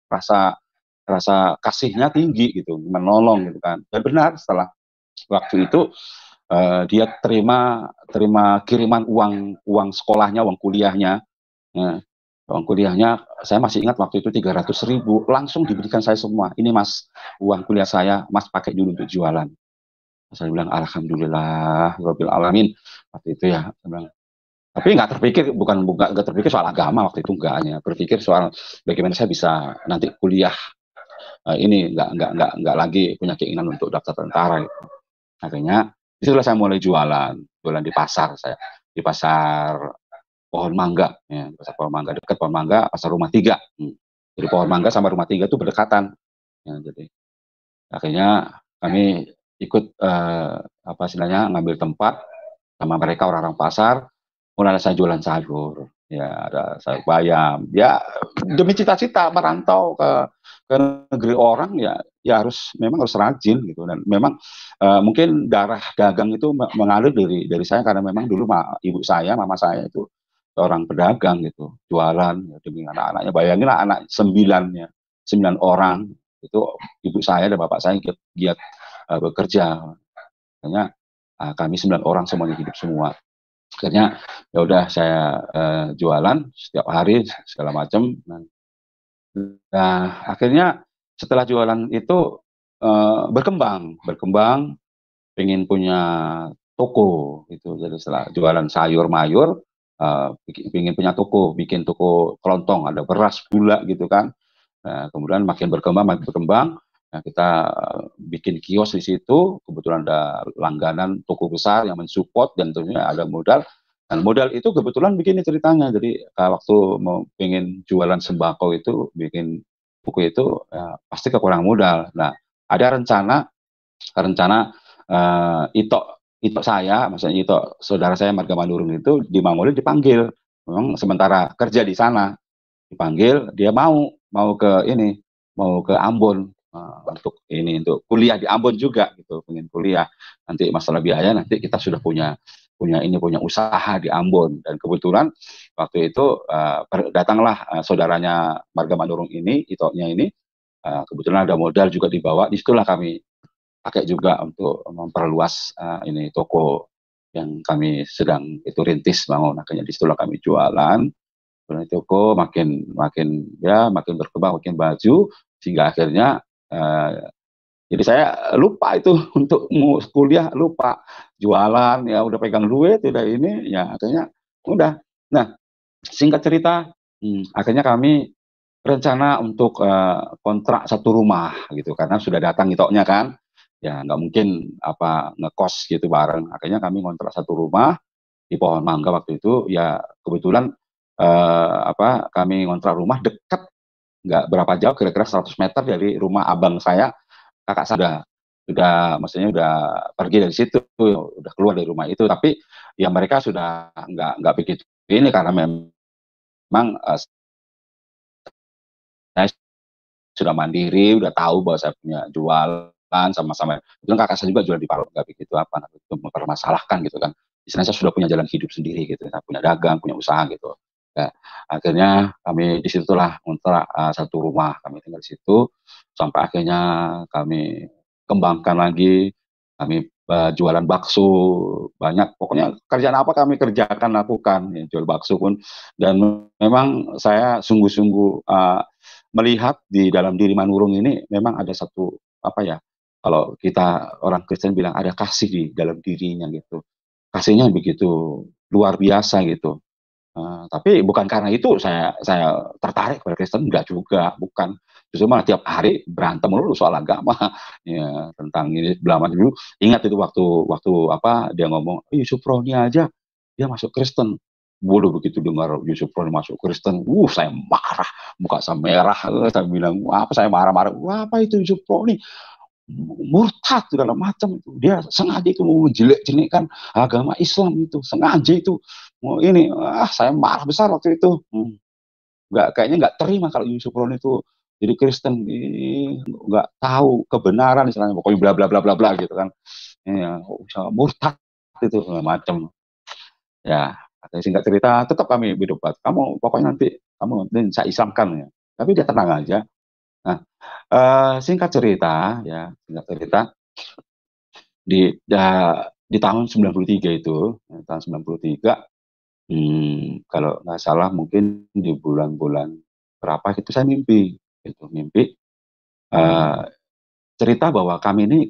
rasa rasa kasihnya tinggi gitu, menolong gitu kan. Dan benar setelah waktu itu dia terima terima kiriman uang sekolahnya, uang kuliahnya. Nah, uang kuliahnya saya masih ingat waktu itu 300.000 langsung diberikan saya semua. Ini Mas, uang kuliah saya, Mas pakai dulu untuk jualan. Saya bilang alhamdulillah, Rabbil alamin waktu itu ya. Saya bilang, tapi nggak terpikir, nggak terpikir soal agama waktu itu, enggak, hanya berpikir soal bagaimana saya bisa nanti kuliah. Ini nggak lagi punya keinginan untuk daftar tentara. Gitu. Akhirnya disitulah saya mulai jualan di pasar saya, di pasar Pohon Mangga, ya, pasar Pohon Mangga, dekat Pohon Mangga, pasar Rumah 3. Jadi Pohon Mangga sama Rumah 3 itu berdekatan. Ya, jadi akhirnya kami ikut apa istilahnya, ngambil tempat sama mereka orang-orang pasar, mulai saya jualan sayur, ya ada sayur bayam, ya demi cita-cita merantau ke negeri orang ya, ya memang harus rajin gitu. Dan memang mungkin darah dagang itu mengalir dari saya, karena memang dulu ibu saya, mama saya itu seorang pedagang gitu, jualan ya, demi anak-anaknya. Bayanginlah anak 9 ya, 9 orang itu, ibu saya dan bapak saya giat bekerja. Akhirnya kami 9 orang semuanya hidup semua. Akhirnya ya udah saya jualan setiap hari segala macam. Nah, akhirnya setelah jualan itu berkembang, pengen punya toko gitu. Jadi setelah jualan sayur mayur, pengen punya toko, bikin toko kelontong, ada beras, gula gitu kan. Nah, kemudian makin berkembang. Nah, kita bikin kios di situ. Kebetulan ada langganan toko besar yang mensupport, dan tentunya ada modal. Dan modal itu kebetulan begini ceritanya. Jadi waktu mau pengen jualan sembako itu, bikin buku itu, pasti kekurangan modal. Nah, ada rencana Ito Ito saya, maksudnya Ito saudara saya Marga Manurung itu di Mangolin dipanggil. Memang sementara kerja di sana, dipanggil, dia mau ke ini, mau ke Ambon untuk kuliah di Ambon juga gitu, pengen kuliah. Nanti masalah biaya nanti kita sudah punya punya usaha di Ambon. Dan kebetulan waktu itu datanglah saudaranya Marga Manurung ini, Itonya ini, kebetulan ada modal juga dibawa. Disitulah kami pakai juga untuk memperluas ini toko. yang kami sedang itu rintis bangun. Akhirnya di situlah kami jualan. Kemudian toko makin berkembang, makin maju, sehingga akhirnya jadi saya lupa itu untuk kuliah, lupa jualan, ya udah pegang duit, udah ini, ya akhirnya udah. Nah, singkat cerita, akhirnya kami rencana untuk kontrak satu rumah gitu, karena sudah datang itoknya kan, ya nggak mungkin apa ngekos gitu bareng. Akhirnya kami kontrak satu rumah di Pohon Mangga waktu itu, ya kebetulan kami kontrak rumah dekat, nggak berapa jauh, kira-kira 100 meter dari rumah abang saya. Kakak saya udah maksudnya udah pergi dari situ, udah keluar dari rumah itu, tapi ya mereka sudah nggak begitu ini, karena memang saya sudah mandiri, udah tahu bahwa saya punya jualan sama-sama. Itu kakak saya juga jual di Palu, nggak begitu apa, itu mempermasalahkan gitu kan. Istilahnya saya sudah punya jalan hidup sendiri gitu, saya punya dagang, punya usaha gitu. Ya, akhirnya kami di situlah kontrak satu rumah, kami tinggal di situ sampai akhirnya kami kembangkan lagi, kami jualan bakso banyak, pokoknya kerjaan apa kami kerjakan, lakukan, ya, jual bakso pun. Dan memang saya sungguh-sungguh melihat di dalam diri Manurung ini memang ada satu apa ya, kalau kita orang Kristen bilang ada kasih di dalam dirinya gitu, kasihnya begitu luar biasa gitu. Tapi bukan karena itu saya tertarik pada Kristen, enggak juga, bukan. Justru malah tiap hari berantem melulu soal agama, ya, tentang ini belama dulu. Ingat itu waktu waktu apa dia ngomong, Yusuf Roni aja dia masuk Kristen. Bodoh, begitu dengar Yusuf Roni masuk Kristen, saya marah, muka saya merah, saya bilang, apa saya marah-marah, wah apa itu Yusuf Roni, murtad segala macam itu, dia sengaja itu mau menjelek-jelekkan agama Islam, itu sengaja itu mau ini, saya marah besar waktu itu. Kayaknya nggak terima kalau Yusuf Ron itu jadi Kristen, nggak tahu kebenaran istilahnya, pokoknya bla bla bla bla bla gitu kan, ya, murtad itu segala macam, ya. Singkat cerita tetap kami berdebat, kamu pokoknya nanti kamu nanti saya Islamkan ya, tapi dia tenang aja. Nah, singkat cerita di tahun 93 itu, tahun 93, kalau nggak salah mungkin di bulan-bulan berapa itu saya mimpi, itu mimpi cerita bahwa kami ini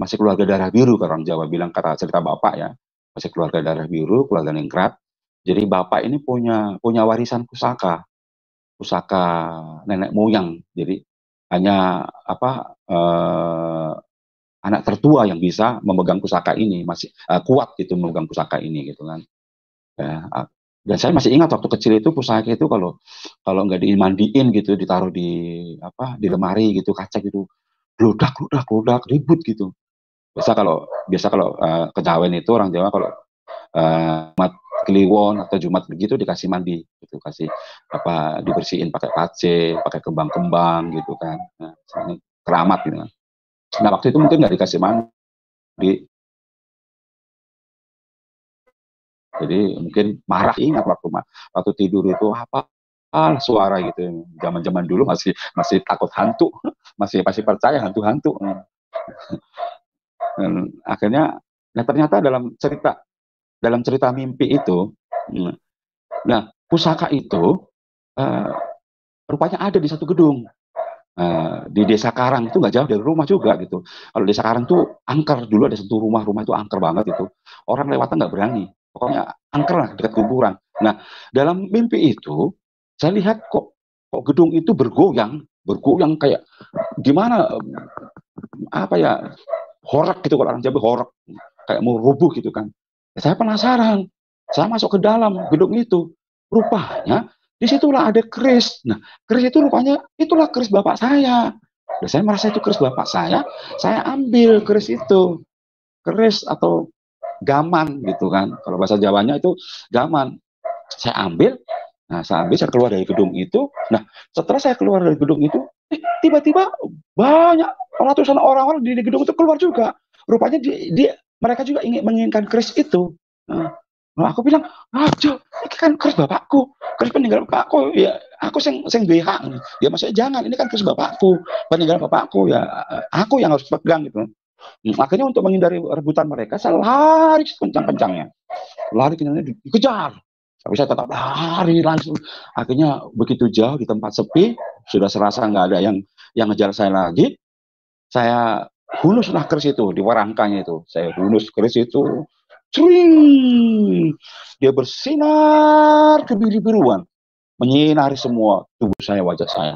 masih keluarga darah biru, kalau orang Jawa bilang, kata cerita bapak ya, masih keluarga darah biru, keluarga ningrat. Jadi bapak ini punya warisan pusaka, pusaka nenek moyang. Jadi hanya anak tertua yang bisa memegang pusaka ini, masih kuat gitu memegang pusaka ini gitu kan. Ya, dan saya masih ingat waktu kecil itu pusaka itu kalau kalau nggak dimandiin gitu, ditaruh di lemari gitu, kaca gitu, gludak gludak gludak, ribut gitu. Biasa kalau kejawen itu orang Jawa kalau Jumat Kliwon atau Jumat begitu dikasih mandi gitu, kasih dibersihin pakai pace, pakai kembang-kembang gitu kan. Nah, keramat gitu kan. Nah, waktu itu mungkin nggak dikasih mandi, jadi mungkin marah. Ingat waktu tidur itu apa suara gitu, zaman-zaman dulu masih masih takut hantu, masih percaya hantu-hantu. Dan akhirnya, nah ternyata dalam cerita mimpi itu, nah pusaka itu uh, rupanya ada di satu gedung. Di Desa Karang itu nggak jauh dari rumah juga gitu. Kalau Desa Karang tuh angker, dulu ada satu rumah itu angker banget itu. Orang lewatan nggak berani. Pokoknya angker lah, dekat kuburan. Nah, dalam mimpi itu saya lihat kok gedung itu bergoyang kayak gimana, apa ya, horek gitu, kalau orang Jawa horek, kayak mau rubuh gitu kan. Saya penasaran. Saya masuk ke dalam gedung itu. Rupanya disitulah ada keris. Nah, keris itu rupanya itulah keris bapak saya. Dan saya merasa itu keris bapak saya ambil keris itu. Keris atau gaman gitu kan. Kalau bahasa Jawanya itu gaman. Saya ambil, saya keluar dari gedung itu. Nah, setelah saya keluar dari gedung itu, tiba-tiba banyak ratusan orang-orang di gedung itu keluar juga. Rupanya mereka juga menginginkan keris itu. Nah, aku bilang, aja, ini kan keris bapakku, keris peninggalan bapakku, ya aku sing duwe hak. Ya maksudnya jangan, ini kan keris bapakku, peninggalan bapakku, ya aku yang harus pegang gitu. Akhirnya untuk menghindari rebutan mereka, saya lari kencang-kencangnya. Lari kencangnya dikejar. Tapi saya tetap lari langsung. Akhirnya begitu jauh di tempat sepi, sudah serasa nggak ada yang ngejar saya lagi. Saya hunuslah keris itu di warangkanya itu. Saya hunus keris itu. Cering! Dia bersinar kebiru-biruan, menyinari semua tubuh saya, wajah saya.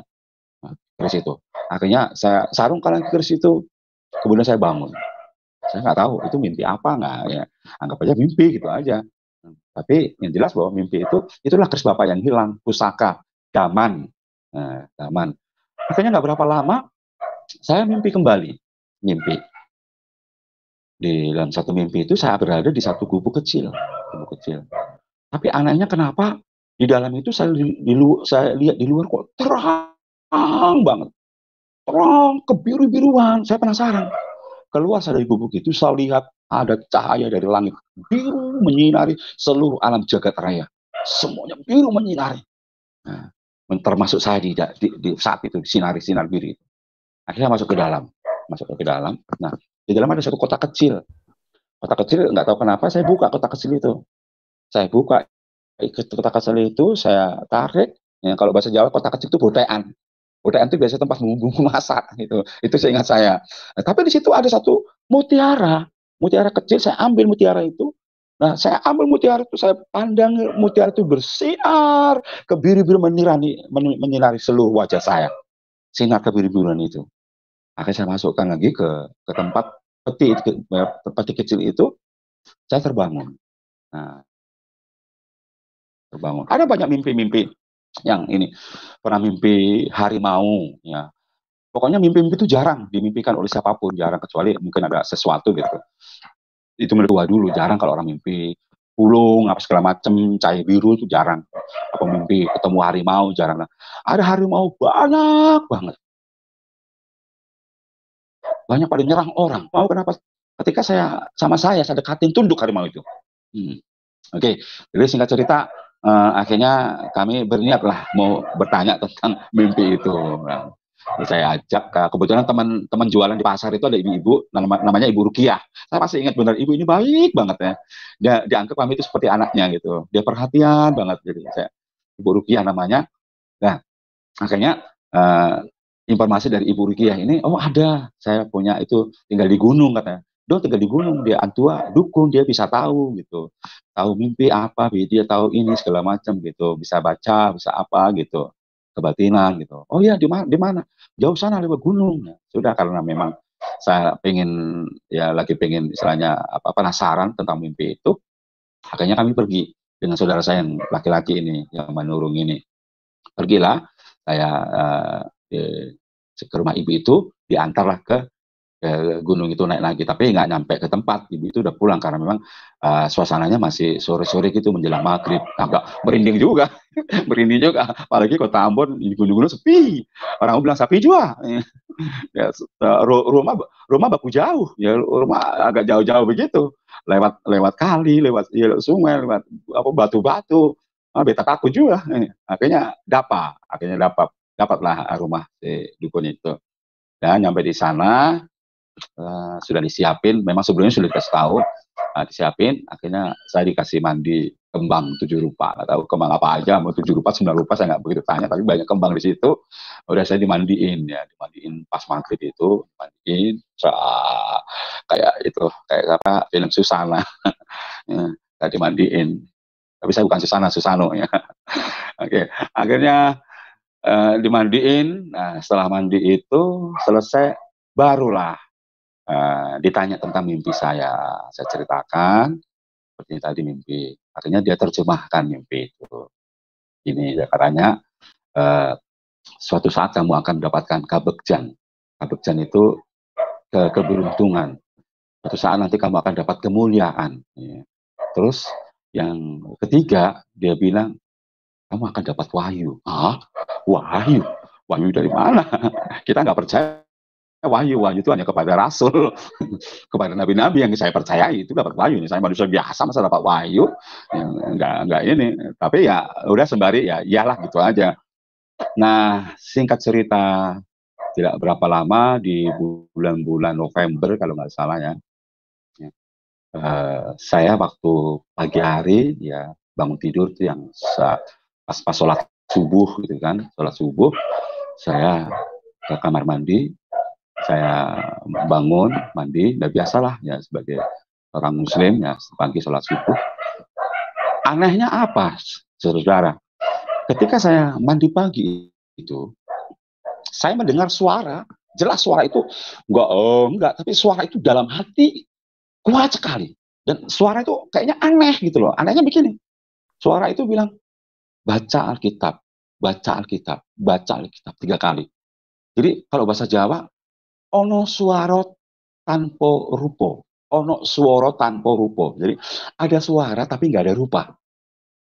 Nah, keris itu. Akhirnya saya sarungkan keris itu. Kemudian saya bangun. Saya nggak tahu itu mimpi apa, nggak ya, anggap aja mimpi gitu aja. Tapi yang jelas bahwa mimpi itu itulah keris bapak yang hilang, pusaka gaman. Nah, gaman. Akhirnya nggak berapa lama saya mimpi kembali. Mimpi di dalam satu mimpi itu saya berada di satu gubuk kecil, gubuk kecil. Tapi anehnya kenapa di dalam itu saya lihat di luar kok terang banget, terang kebiru-biruan. Saya penasaran. Keluar dari gubuk itu, saya lihat ada cahaya dari langit biru menyinari seluruh alam jagat raya. Semuanya biru menyinari. Nah, termasuk saya di saat itu sinar biru itu. Akhirnya masuk ke dalam, Nah, di dalam ada satu kotak kecil. Kotak kecil, nggak tahu kenapa saya buka kotak kecil itu. Saya buka kotak kecil itu, saya tarik. Ya, kalau bahasa Jawa kotak kecil itu botean. Botean itu biasa tempat bumbu masak gitu. Itu seingat saya. Nah, tapi di situ ada satu mutiara, mutiara kecil. Saya ambil mutiara itu. Nah, saya ambil mutiara itu, saya pandang mutiara itu bersinar kebiru-biru menyinari seluruh wajah saya. Sinar kebiru-biruan itu. Akhirnya saya masukkan lagi ke tempat peti kecil itu. Saya terbangun. Nah, terbangun. Ada banyak mimpi-mimpi yang ini. Pernah mimpi harimau, ya. Pokoknya mimpi-mimpi itu jarang dimimpikan oleh siapapun, jarang, kecuali mungkin ada sesuatu gitu. Itu menurut gua dulu jarang kalau orang mimpi ulung apa segala macem, cahaya biru itu jarang. Apa mimpi ketemu harimau jarang. Ada harimau banyak banget. Banyak pada nyerang orang. Mau kenapa? Ketika saya dekatin tunduk harimau itu. Oke, jadi singkat cerita, akhirnya kami berniat lah mau bertanya tentang mimpi itu. Nah, saya ajak, kebetulan teman-teman jualan di pasar itu ada ibu-ibu, namanya Ibu Rukiah. Saya masih ingat benar, ibu ini baik banget ya. Dia dianggap kami itu seperti anaknya gitu. Dia perhatian banget, jadi saya Ibu Rukiah namanya. Nah, akhirnya informasi dari Ibu Rukiah ini, oh ada, saya punya itu tinggal di gunung katanya. Dia tinggal di gunung, dia antua dukun, dia bisa tahu gitu, tahu mimpi apa, dia tahu ini segala macam gitu, bisa baca, bisa apa gitu, kebatinan gitu. Oh ya, di mana? Jauh sana lewat gunung. Ya, sudah, karena memang saya pengen, ya lagi pengen istilahnya apa, penasaran tentang mimpi itu, akhirnya kami pergi dengan saudara saya yang laki-laki ini, yang menurung ini. Pergilah saya ke rumah ibu itu, diantarlah ke gunung itu, naik lagi, tapi nggak nyampe ke tempat. Ibu itu udah pulang karena memang suasananya masih sore-sore gitu menjelang maghrib, agak merinding juga. Merinding juga, apalagi kota Ambon di gunung-gunung sepi, orang bilang sapi juga. Ya, rumah baku jauh, ya rumah agak jauh-jauh begitu, lewat lewat kali, lewat ya, sungai, lewat apa batu-batu. Beta takut juga. Dapatlah rumah si dukun itu. Dan nyampe di sana, sudah disiapin, memang sebelumnya sudah dikasih tahu, disiapin. Akhirnya saya dikasih mandi kembang 7 rupa, nggak tahu kembang apa aja, mau 7 rupa 9 rupa saya nggak begitu tanya, tapi banyak kembang di situ. Udah saya dimandiin pas maghrib itu, dimandiin kayak itu, kayak apa, film Susana. Ya, saya dimandiin, tapi saya bukan Susano ya. Oke, akhirnya dimandiin. Nah, setelah mandi itu selesai, barulah ditanya tentang mimpi saya. Saya ceritakan seperti tadi mimpi. Akhirnya dia terjemahkan mimpi itu. Ini katanya, suatu saat kamu akan mendapatkan kabegjan. Kabegjan itu keberuntungan. Suatu saat nanti kamu akan dapat kemuliaan. Ya. Terus yang ketiga, dia bilang, kamu akan dapat wahyu. Ah, wahyu? Wahyu dari mana? Kita nggak percaya wahyu itu hanya kepada rasul, kepada nabi-nabi yang saya percayai itu dapat wahyu. Saya manusia biasa masa dapat wahyu, enggak ini. Tapi ya udah sembari ya iyalah gitu aja. Nah, singkat cerita, tidak berapa lama di bulan-bulan November kalau nggak salah ya. Saya waktu pagi hari ya bangun tidur tuh yang pas sholat subuh gitu kan, sholat subuh saya ke kamar mandi, saya bangun mandi, udah biasalah ya sebagai orang Muslim ya pagi sholat subuh. Anehnya apa, saudara? Ketika saya mandi pagi itu, saya mendengar suara, jelas suara itu enggak, tapi suara itu dalam hati kuat sekali. Dan suara itu kayaknya aneh gitu loh. Anehnya begini, suara itu bilang, baca Alkitab, baca Alkitab, baca Alkitab 3 kali. Jadi kalau bahasa Jawa, ono suaro tanpa rupo, ono suara tanpa rupo. Jadi ada suara tapi nggak ada rupa.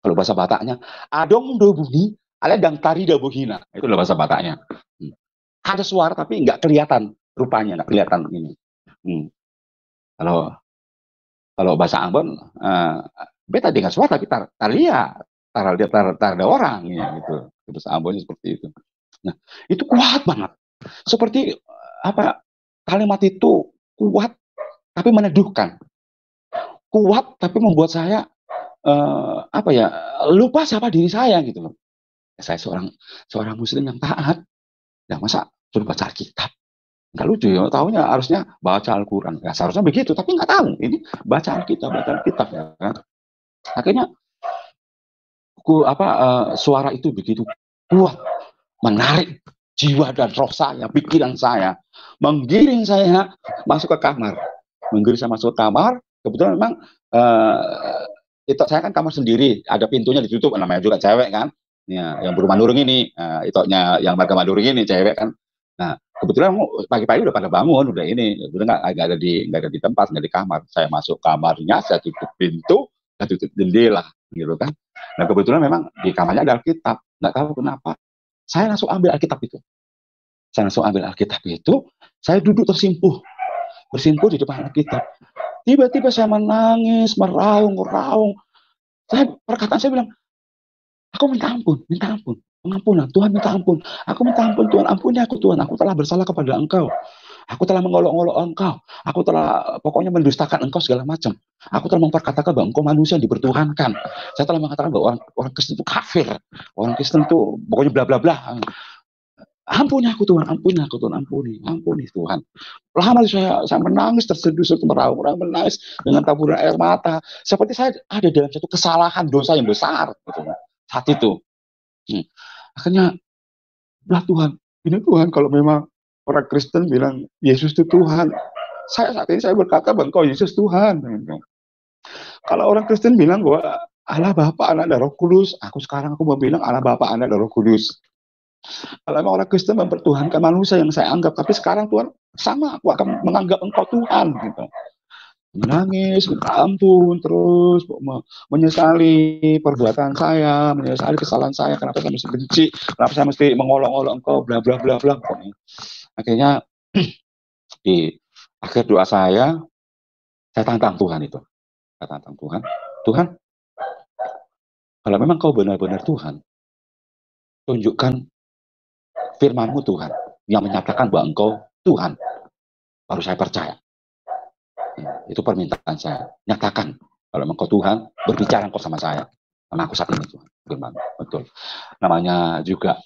Kalau bahasa Bataknya, adong do bunyi, ale dang tari do buhina. Itu loh bahasa Bataknya. Ada suara tapi nggak kelihatan rupanya, nggak kelihatan ini. Kalau bahasa Ambon, beta dengar suara tapi tar ada orang ya gitu. Bahasa Ambonnya seperti itu. Nah, itu kuat banget. Seperti apa, kalimat itu kuat tapi meneduhkan. Kuat tapi membuat saya lupa siapa diri saya gitu loh. Saya seorang muslim yang taat. Ya masa suruh baca Alkitab? Nggak lucu ya, tahunya harusnya baca Al-Quran. Ya, seharusnya begitu, tapi nggak tahu. Ini baca Alkitab ya kan. Akhirnya suara itu begitu kuat, menarik jiwa dan roh saya, pikiran saya, menggiring saya masuk ke kamar. Kebetulan memang itu saya kan kamar sendiri, ada pintunya ditutup, namanya juga cewek kan. Ya, yang berumah nurung ini, itoknya yang marga Madurung ini cewek kan. Nah, kebetulan pagi-pagi udah pada bangun, udah ini, udah nggak ada di tempat, nggak di kamar. Saya masuk kamarnya, saya tutup pintu, saya tutup jendela, gitu kan. Nah, kebetulan memang di kamarnya ada Alkitab, nggak tahu kenapa. Saya langsung ambil Alkitab itu. Saya duduk bersimpuh di depan Alkitab. Tiba-tiba saya menangis, meraung. Perkataan saya bilang, aku minta ampun, pengampunan, Tuhan minta ampun. Aku minta ampun, Tuhan, ampuni aku, Tuhan. Aku telah bersalah kepada Engkau. Aku telah mengolok-olok Engkau. Aku telah pokoknya mendustakan Engkau segala macam. Aku telah memperkatakan bahwa Engkau manusia yang dipertuhankan. Saya telah mengatakan bahwa orang Kristen itu kafir. Orang Kristen itu pokoknya bla bla bla. Ampuni aku Tuhan, ampuni Tuhan. Lama saya menangis terseduh meraung menangis dengan taburan air mata. Seperti saya ada dalam satu kesalahan dosa yang besar. Gitu. Saat itu. Akhirnya, lah Tuhan, ini Tuhan kalau memang orang Kristen bilang Yesus itu Tuhan, saat ini saya berkata bahwa Engkau Yesus Tuhan. Kalau orang Kristen bilang bahwa Allah Bapa, Anak dan Roh Kudus, aku mau bilang Allah Bapa, Anak dan Roh Kudus. Kalau memang orang Kristen mempertuhankan manusia yang saya anggap, tapi sekarang Tuhan sama, aku akan menganggap Engkau Tuhan. Gitu. Menangis, minta ampun, terus menyesali perbuatan saya, menyesali kesalahan saya, kenapa saya mesti benci, kenapa saya mesti mengolok-olok Engkau, bla bla bla bla. Akhirnya di akhir doa saya tantang Tuhan itu. Saya tantang Tuhan, kalau memang Kau benar-benar Tuhan, tunjukkan firman-Mu Tuhan, yang menyatakan bahwa Engkau Tuhan, baru saya percaya. Itu permintaan saya. Nyatakan kalau Engkau Tuhan, berbicara Engkau sama saya, sama aku saat ini Tuhan. Firman, betul. Namanya juga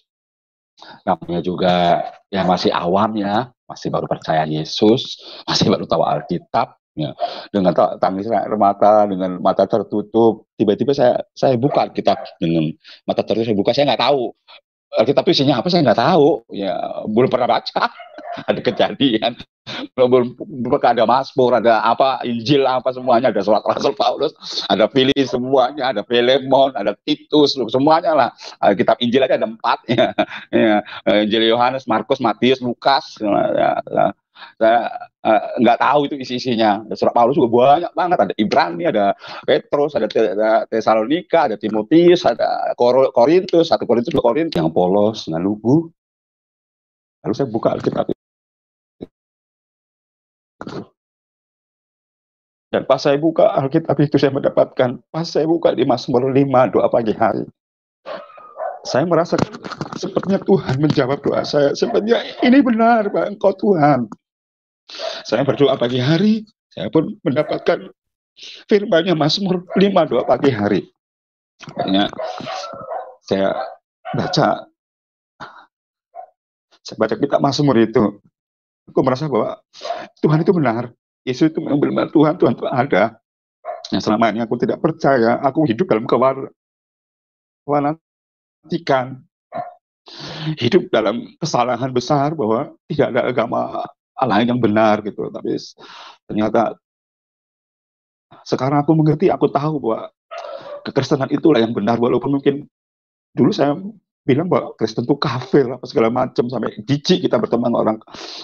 yang masih awam ya, masih baru percaya Yesus, masih baru tahu Alkitab. Ya, dengan tangis air mata, dengan mata tertutup, tiba-tiba saya buka Alkitab dengan mata tertutup, saya nggak tahu Alkitab itu isinya apa, saya nggak tahu, ya belum pernah baca. Ada kejadian, belum ada Mazmur, ada apa Injil apa semuanya, ada surat Rasul Paulus, ada Filipi semuanya, ada Filemon, ada Titus, semuanya lah. Kitab Injil aja ada 4 ya. Injil Yohanes, Markus, Matius, Lukas. Saya nggak tahu itu isi-isinya. Surat Paulus juga banyak banget, ada Ibrani, ada Petrus, ada Tesalonika, ada Timotius, ada Korintus, 1 Korintus, 2 Korintus, yang polos, nggak lugu. Lalu saya buka Alkitab. Dan pas saya buka Alkitab itu saya mendapatkan, pas saya buka di Mazmur 5, doa pagi hari. saya merasa sepertinya Tuhan menjawab doa saya. Sepertinya ini benar, Pak, Engkau Tuhan. Saya berdoa pagi hari, saya pun mendapatkan firman-Nya Mazmur 5 doa pagi hari. Makanya saya baca kitab Mazmur itu, aku merasa bahwa Tuhan itu benar. Yesus itu memang benar Tuhan, Tuhan itu ada. Yang selama ini aku tidak percaya, aku hidup dalam kewanatikan, hidup dalam kesalahan besar bahwa tidak ada agama lain yang benar gitu. Tapi ternyata sekarang aku mengerti, aku tahu bahwa kekristenan itulah yang benar, walaupun mungkin dulu saya bilang bahwa Kristen itu kafir apa segala macam, sampai jijik kita berteman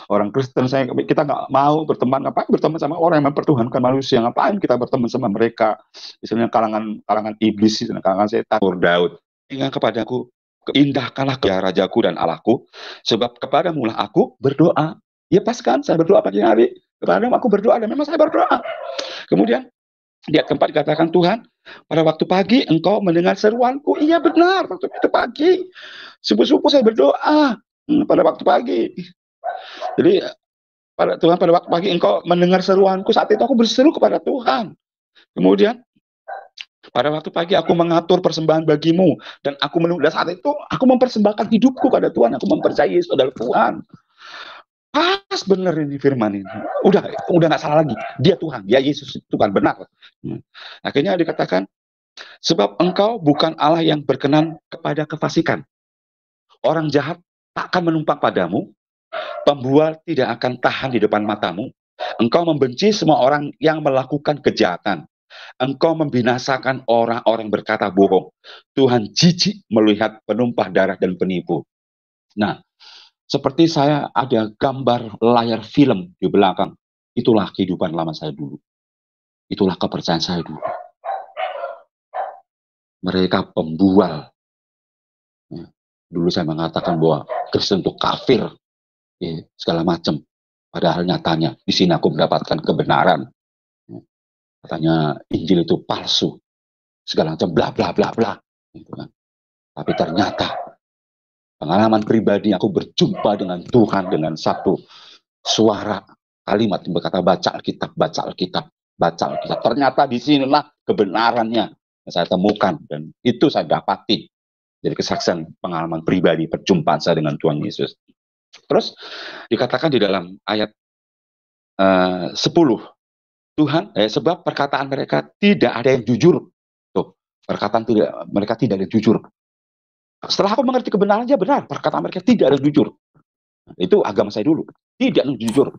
orang Kristen. Kita nggak mau berteman, ngapain berteman sama orang yang mempertuhankan manusia, ngapain kita berteman sama mereka, misalnya kalangan iblis, kalangan setan. Daud, ingat kepadaku, indahkanlah ya Rajaku dan Allahku, sebab kepadamu lah aku berdoa. Ya pas kan, saya berdoa pagi hari, kepadamu aku berdoa, dan memang saya berdoa. Kemudian di ayat keempat dikatakan, Tuhan, pada waktu pagi engkau mendengar seruanku. Iya benar, waktu itu pagi. Subuh-subuh saya berdoa pada waktu pagi. Jadi Tuhan, pada waktu pagi engkau mendengar seruanku. Saat itu aku berseru kepada Tuhan. Kemudian pada waktu pagi aku mengatur persembahan bagimu, dan aku menunggu. Dan saat itu aku mempersembahkan hidupku pada Tuhan. Aku mempercayai Yesus adalah Tuhan. Pas bener ini firman ini. Udah nggak salah lagi. Dia Tuhan, dia Yesus Tuhan, benar. Akhirnya dikatakan, sebab engkau bukan Allah yang berkenan kepada kefasikan. Orang jahat tak akan menumpang padamu, pembual tidak akan tahan di depan matamu. Engkau membenci semua orang yang melakukan kejahatan. Engkau membinasakan orang-orang berkata bohong. Tuhan jijik melihat penumpah darah dan penipu. Nah, seperti saya ada gambar layar film di belakang. Itulah kehidupan lama saya dulu. Itulah kepercayaan saya dulu. Mereka pembual. Ya. Dulu saya mengatakan bahwa Kristen itu kafir, ya, segala macam. Padahal nyatanya di sini aku mendapatkan kebenaran. Ya. Katanya Injil itu palsu, segala macam, bla bla bla bla. Gitu kan. Tapi ternyata pengalaman pribadi, aku berjumpa dengan Tuhan dengan satu suara kalimat yang berkata, baca Alkitab, baca Alkitab, baca Alkitab. Ternyata di sinilah kebenarannya yang saya temukan, dan itu saya dapati dari kesaksian pengalaman pribadi perjumpaan saya dengan Tuhan Yesus. Terus dikatakan di dalam ayat 10, Tuhan, sebab perkataan mereka tidak ada yang jujur. Tuh, perkataan mereka tidak ada yang jujur. Setelah aku mengerti kebenarannya, benar, perkataan mereka tidak ada yang jujur. Itu agama saya dulu, tidak ada yang jujur.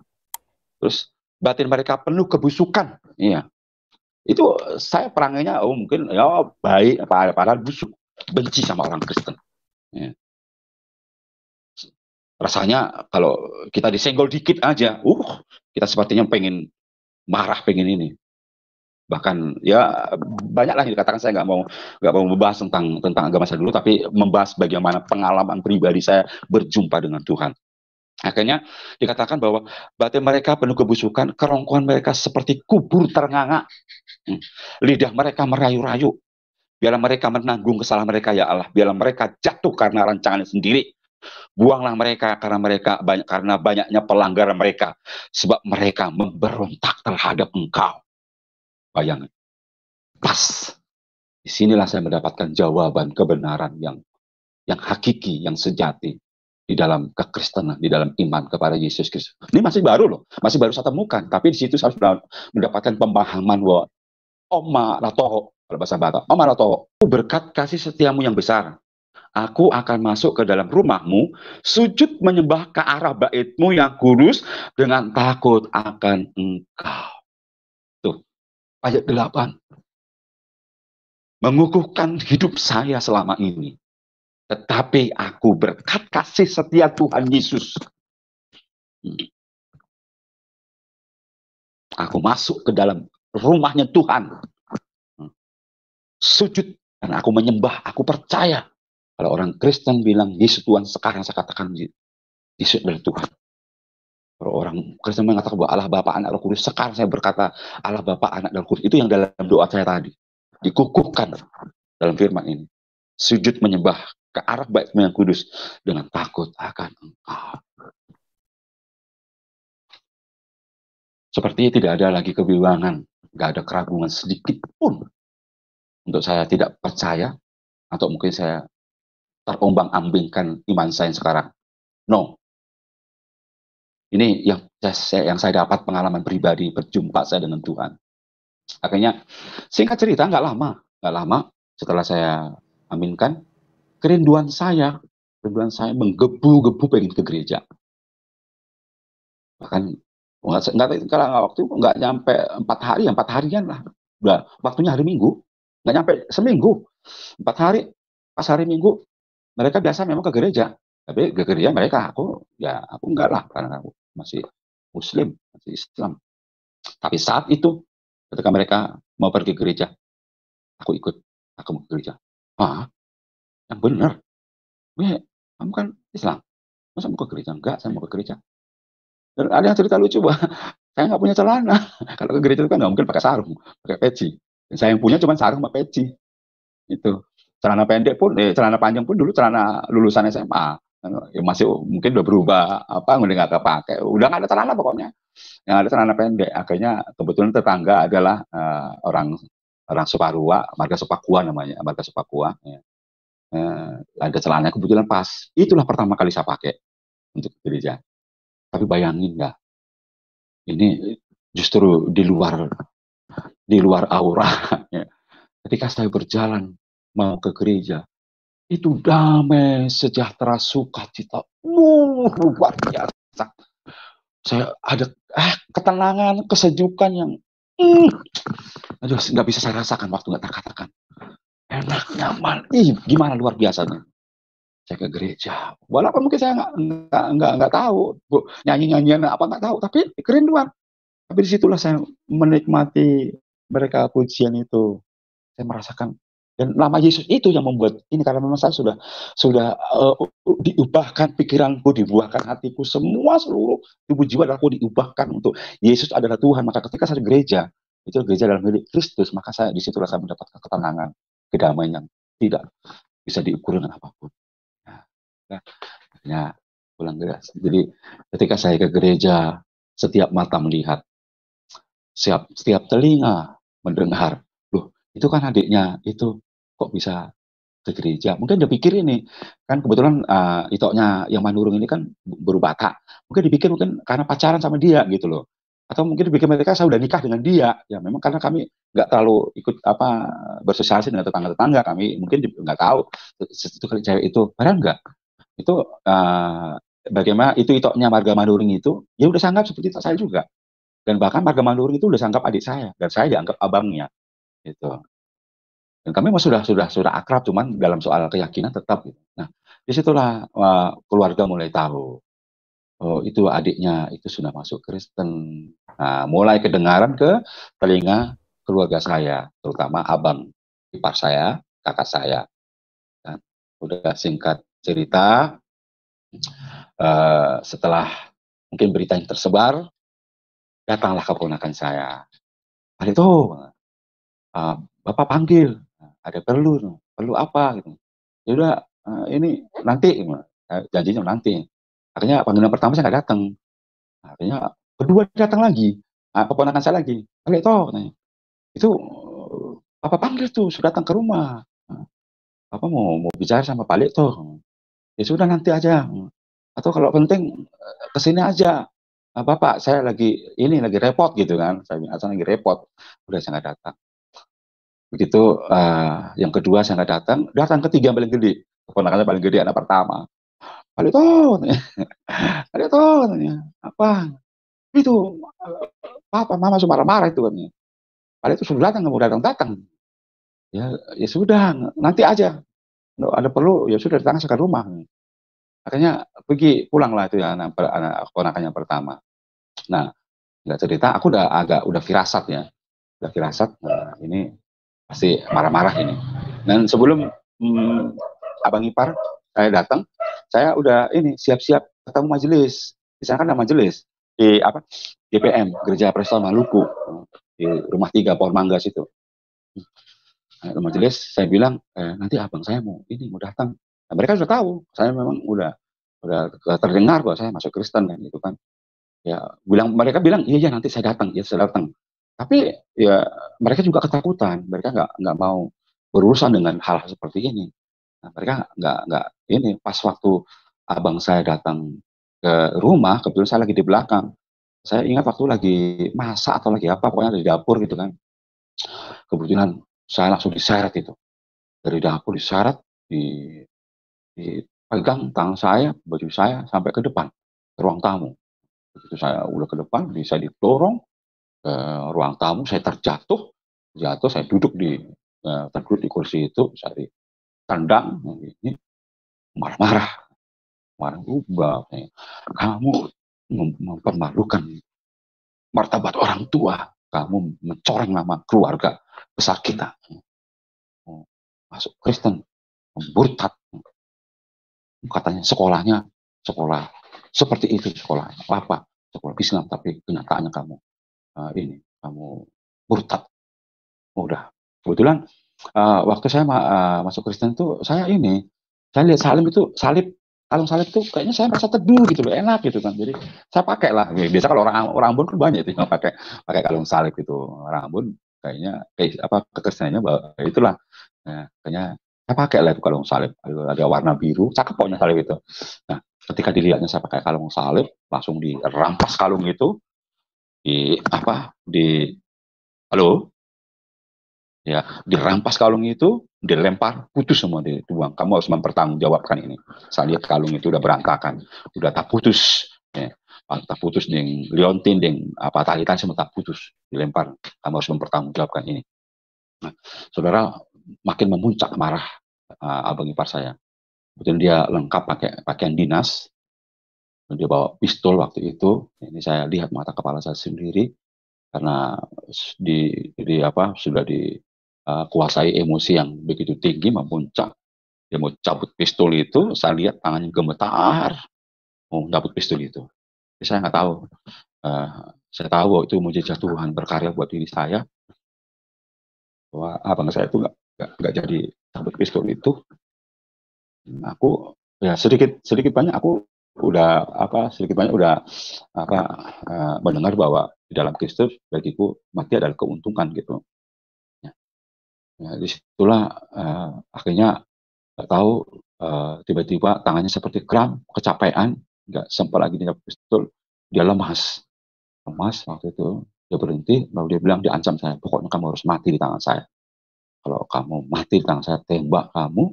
Terus batin mereka penuh kebusukan. Iya. Itu saya perangainya mungkin ya baik, padahal busuk, benci sama orang Kristen. Ya. Rasanya kalau kita disenggol dikit aja, kita sepertinya pengen marah, pengen ini. Bahkan ya banyaklah yang dikatakan. Saya nggak mau membahas tentang agama saya dulu, tapi membahas bagaimana pengalaman pribadi saya berjumpa dengan Tuhan. Akhirnya dikatakan bahwa batin mereka penuh kebusukan, kerongkongan mereka seperti kubur ternganga, lidah mereka merayu-rayu. Biarlah mereka menanggung kesalahan mereka, ya Allah. Biarlah mereka jatuh karena rancangannya sendiri. Buanglah mereka karena banyaknya pelanggaran mereka, sebab mereka memberontak terhadap Engkau. Bayangkan, pas disinilah saya mendapatkan jawaban kebenaran yang hakiki, yang sejati di dalam kekristenan, di dalam iman kepada Yesus Kristus. Ini masih baru loh, masih baru saya temukan. Tapi di situ saya sudah mendapatkan pemahaman bahwa Oma Latoho, kalau bahasa Batak, Oma Latoho, berkat kasih setiamu yang besar, aku akan masuk ke dalam rumahmu, sujud menyembah ke arah baitmu yang kudus dengan takut akan Engkau. Tuh, ayat 8. Mengukuhkan hidup saya selama ini. Tetapi aku berkat kasih setia Tuhan Yesus, aku masuk ke dalam rumahnya Tuhan, sujud, dan aku menyembah, aku percaya. Kalau orang Kristen bilang Yesus Tuhan, sekarang saya katakan Yesus adalah Tuhan. Kalau orang Kristen mengatakan bahwa Allah Bapa, Anak, Roh Kudus, sekarang saya berkata Allah Bapa, Anak, dan Roh Kudus. Itu yang dalam doa saya tadi dikukuhkan dalam firman ini. Sujud menyembah ke arah bait-Mu yang kudus dengan takut akan Engkau. Sepertinya tidak ada lagi kebimbangan, nggak ada keraguan sedikit pun untuk saya tidak percaya atau mungkin saya terombang-ambingkan iman saya sekarang. No, ini yang saya dapat pengalaman pribadi berjumpa saya dengan Tuhan. Akhirnya singkat cerita nggak lama setelah saya aminkan, kerinduan saya menggebu-gebu pengen ke gereja. Bahkan kalau waktu nggak nyampe 4 harian lah. Udah waktunya hari Minggu, nggak nyampe seminggu, 4 hari. Pas hari Minggu mereka biasa memang ke gereja, tapi ke gereja mereka aku enggak lah karena aku masih Muslim, masih Islam. Tapi saat itu ketika mereka mau pergi ke gereja, aku mau ke gereja. Yang benar, kamu kan Islam, masa mau ke gereja? Enggak, saya mau ke gereja. Dan ada yang cerita lucu, saya nggak punya celana. Kalau ke gereja itu kan nggak mungkin pakai sarung, pakai peci. Dan saya yang punya cuma sarung sama peci. Itu celana pendek pun, celana panjang pun dulu celana lulusan SMA. Ya masih mungkin udah berubah, udah nggak kepake. Udah nggak ada celana pokoknya. Yang ada celana pendek. Akhirnya kebetulan tetangga adalah orang Suparua, marga Supakua namanya, marga Supakua. Ya. Ada celana kebetulan pas. Itulah pertama kali saya pakai untuk gereja. Tapi bayangin nggak, ini justru di luar aura. Ya. Ketika saya berjalan mau ke gereja, itu damai, sejahtera, sukacita, luar biasa. Saya ada ketenangan, kesejukan yang aduh nggak bisa saya rasakan waktu nggak terkatakan. Enak, nyaman, gimana luar biasanya. Saya ke gereja, walaupun mungkin saya nggak tahu nyanyian apa nggak tahu, tapi kerinduan. Tapi disitulah saya menikmati mereka pujian itu. Saya merasakan dan nama Yesus itu yang membuat ini, karena memang saya sudah diubahkan pikiranku, dibuahkan hatiku, semua seluruh tubuh jiwa aku diubahkan untuk Yesus adalah Tuhan. Maka ketika saya gereja, itu gereja dalam milik Kristus, maka saya disitulah saya mendapatkan ketenangan, kedamaian yang tidak bisa diukur dengan apapun. Nah, pulang gereja. Jadi ketika saya ke gereja, setiap mata melihat, setiap telinga mendengar, loh itu kan adiknya itu kok bisa ke gereja. Mungkin dia pikir ini kan kebetulan itoknya yang Manurung ini kan berubata. Mungkin dipikir karena pacaran sama dia gitu loh. Atau mungkin dipikir mereka saya udah nikah dengan dia. Ya memang karena kami nggak terlalu ikut bersosialisasi dengan tetangga-tetangga, kami mungkin nggak tahu itu cewek itu. Padahal enggak. Itu bagaimana itu itoknya marga Manurung itu ya udah sanggap seperti itu saya juga. Dan bahkan marga Manurung itu udah sanggap adik saya dan saya dianggap abangnya gitu. Dan kami sudah akrab, cuman dalam soal keyakinan tetap gitu. Nah, disitulah keluarga mulai tahu, oh itu adiknya itu sudah masuk Kristen. Nah, mulai kedengaran ke telinga keluarga saya, terutama abang ipar saya, kakak saya. Dan udah singkat cerita, setelah mungkin berita yang tersebar, datanglah keponakan saya. Hari itu, Bapak panggil, ada perlu apa gitu. Ya udah ini nanti janjinya nanti. Akhirnya panggilan pertama saya nggak datang. Akhirnya kedua datang lagi. Keponakan saya lagi. Kali itu katanya. Itu Bapak panggil tuh, sudah datang ke rumah. Bapak mau bicara sama Pak Lek tuh. Ya sudah nanti aja. Atau kalau penting kesini aja. Bapak saya lagi repot gitu kan. Saya lagi repot. Udah saya nggak datang. Begitu yang kedua saya nggak datang ketiga paling gede, keponakannya paling gede, anak pertama. Pak Lito, apa? Itu papa mama sudah marah-marah itu katanya. Pak Lito sudah datang, nggak mau datang. Ya sudah, nanti aja. Kalau ada perlu ya sudah datang ke rumah. Akhirnya pergi pulanglah itu ya anak keponakan yang pertama. Nah, nggak cerita, aku udah firasat ya, udah firasat. Nah, ini pasti marah-marah ini. Dan sebelum abang ipar saya datang, saya udah siap-siap ketemu majelis. Di sana kan ada majelis di GPM, Gereja Preston Maluku, di Rumah 3 Pohon Mangga situ. Majelis saya bilang nanti abang saya mau datang. Nah, mereka sudah tahu, saya memang udah terdengar bahwa saya masuk Kristen kan gitu kan. Ya, mereka bilang, iya ya nanti saya datang, ya saya datang. Tapi ya mereka juga ketakutan, mereka nggak mau berurusan dengan hal seperti ini. Nah, mereka nggak ini pas waktu abang saya datang ke rumah, kebetulan saya lagi di belakang. Saya ingat waktu lagi masak atau lagi apa, pokoknya di dapur gitu kan. Kebetulan saya langsung diseret itu dari dapur diseret, di dipegang tangan saya, baju saya sampai ke depan, ke ruang tamu. Begitu saya udah ke depan, bisa didorong ke ruang tamu, saya jatuh, saya duduk terduduk di kursi itu, saya ditendang, ini marah-marah, marah ubah, kamu mempermalukan martabat orang tua, kamu mencoreng nama keluarga besar kita, masuk Kristen, murtad, katanya sekolah seperti itu, sekolah apa, sekolah Islam, tapi kenyataannya kamu murtad. Udah kebetulan waktu saya masuk Kristen tuh saya lihat salib kalung salib tuh kayaknya saya merasa teduh gitu loh, enak gitu kan, jadi saya pakai lah. Biasa kalau orang orang Ambon kan banyak itu yang pakai pakai kalung salib itu, orang Ambon kayaknya apa kekristenannya itulah. Nah, kayaknya saya pakai lah itu kalung salib, ada warna biru, cakep pokoknya salib itu. Nah, ketika dilihatnya saya pakai kalung salib, langsung dirampas kalung itu, di halo, ya dirampas kalung itu, dilempar, putus semua, dibuang. Kamu harus mempertanggungjawabkan ini. Saya lihat kalung itu udah berantakan, udah tak putus, ya. Tak putus, ding liontin, ding apa talitan semua tak putus, dilempar. Kamu harus mempertanggungjawabkan ini. Nah, saudara, makin memuncak marah abang ipar saya. Betul, dia lengkap pakai pakaian dinas, dia bawa pistol waktu itu. Ini saya lihat mata kepala saya sendiri, karena sudah dikuasai emosi yang begitu tinggi, memuncak. Dia mau cabut pistol itu, saya lihat tangannya gemetar mau cabut pistol itu. Jadi saya nggak tahu, uh, saya tahu bahwa itu mujizat Tuhan berkarya buat diri saya, bahwa abang saya itu nggak jadi cabut pistol itu. Aku ya sedikit sedikit banyak aku udah mendengar bahwa di dalam Kristus bagiku mati adalah keuntungan gitu. Ya, ya, disitulah akhirnya nggak tahu, tiba-tiba tangannya seperti kram, kecapean, nggak sempat lagi dia pistol, dia lemas waktu itu, dia berhenti, lalu dia bilang, diancam saya, pokoknya kamu harus mati di tangan saya. Kalau kamu mati di tangan saya, tembak kamu,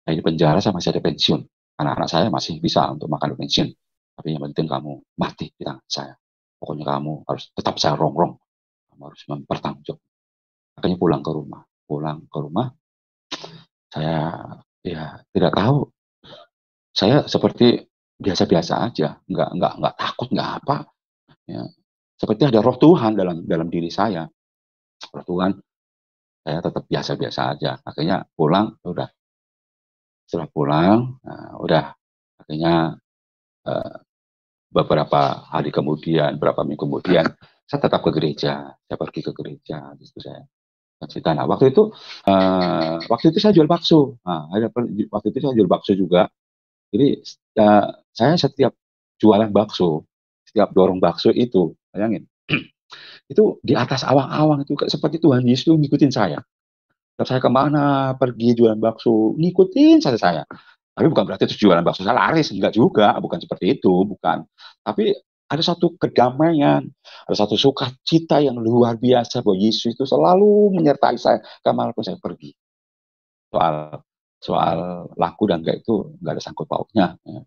saya di penjara, saya masih ada pensiun. Anak-anak saya masih bisa untuk makan pensiun. Tapi yang penting kamu mati di tangan saya. Pokoknya kamu harus tetap saya rongrong. Kamu harus mempertanggungjawabkan. Akhirnya pulang ke rumah, saya ya tidak tahu, saya seperti biasa-biasa aja, nggak takut, nggak apa, ya. Seperti ada roh Tuhan dalam diri saya, roh Tuhan, saya tetap biasa-biasa aja. Akhirnya pulang, udah. Setelah pulang, nah, udah. Akhirnya beberapa hari kemudian, beberapa minggu kemudian, saya tetap ke gereja, saya pergi ke gereja, di situ saya cerita. Nah, waktu itu saya jual bakso. Nah, waktu itu saya jual bakso juga. Jadi saya setiap jualan bakso, setiap dorong bakso itu, bayangin, itu di atas awang-awang itu seperti Tuhan Yesus itu ngikutin saya. Kalau saya kemana pergi jualan bakso, ngikutin saya. Tapi bukan berarti itu jualan bakso saya laris, enggak juga, bukan seperti itu, bukan. Tapi ada satu kedamaian, ada satu sukacita yang luar biasa bahwa Yesus itu selalu menyertai saya kemanapun saya pergi. Soal soal laku dan enggak itu enggak ada sangkut pautnya. Ya.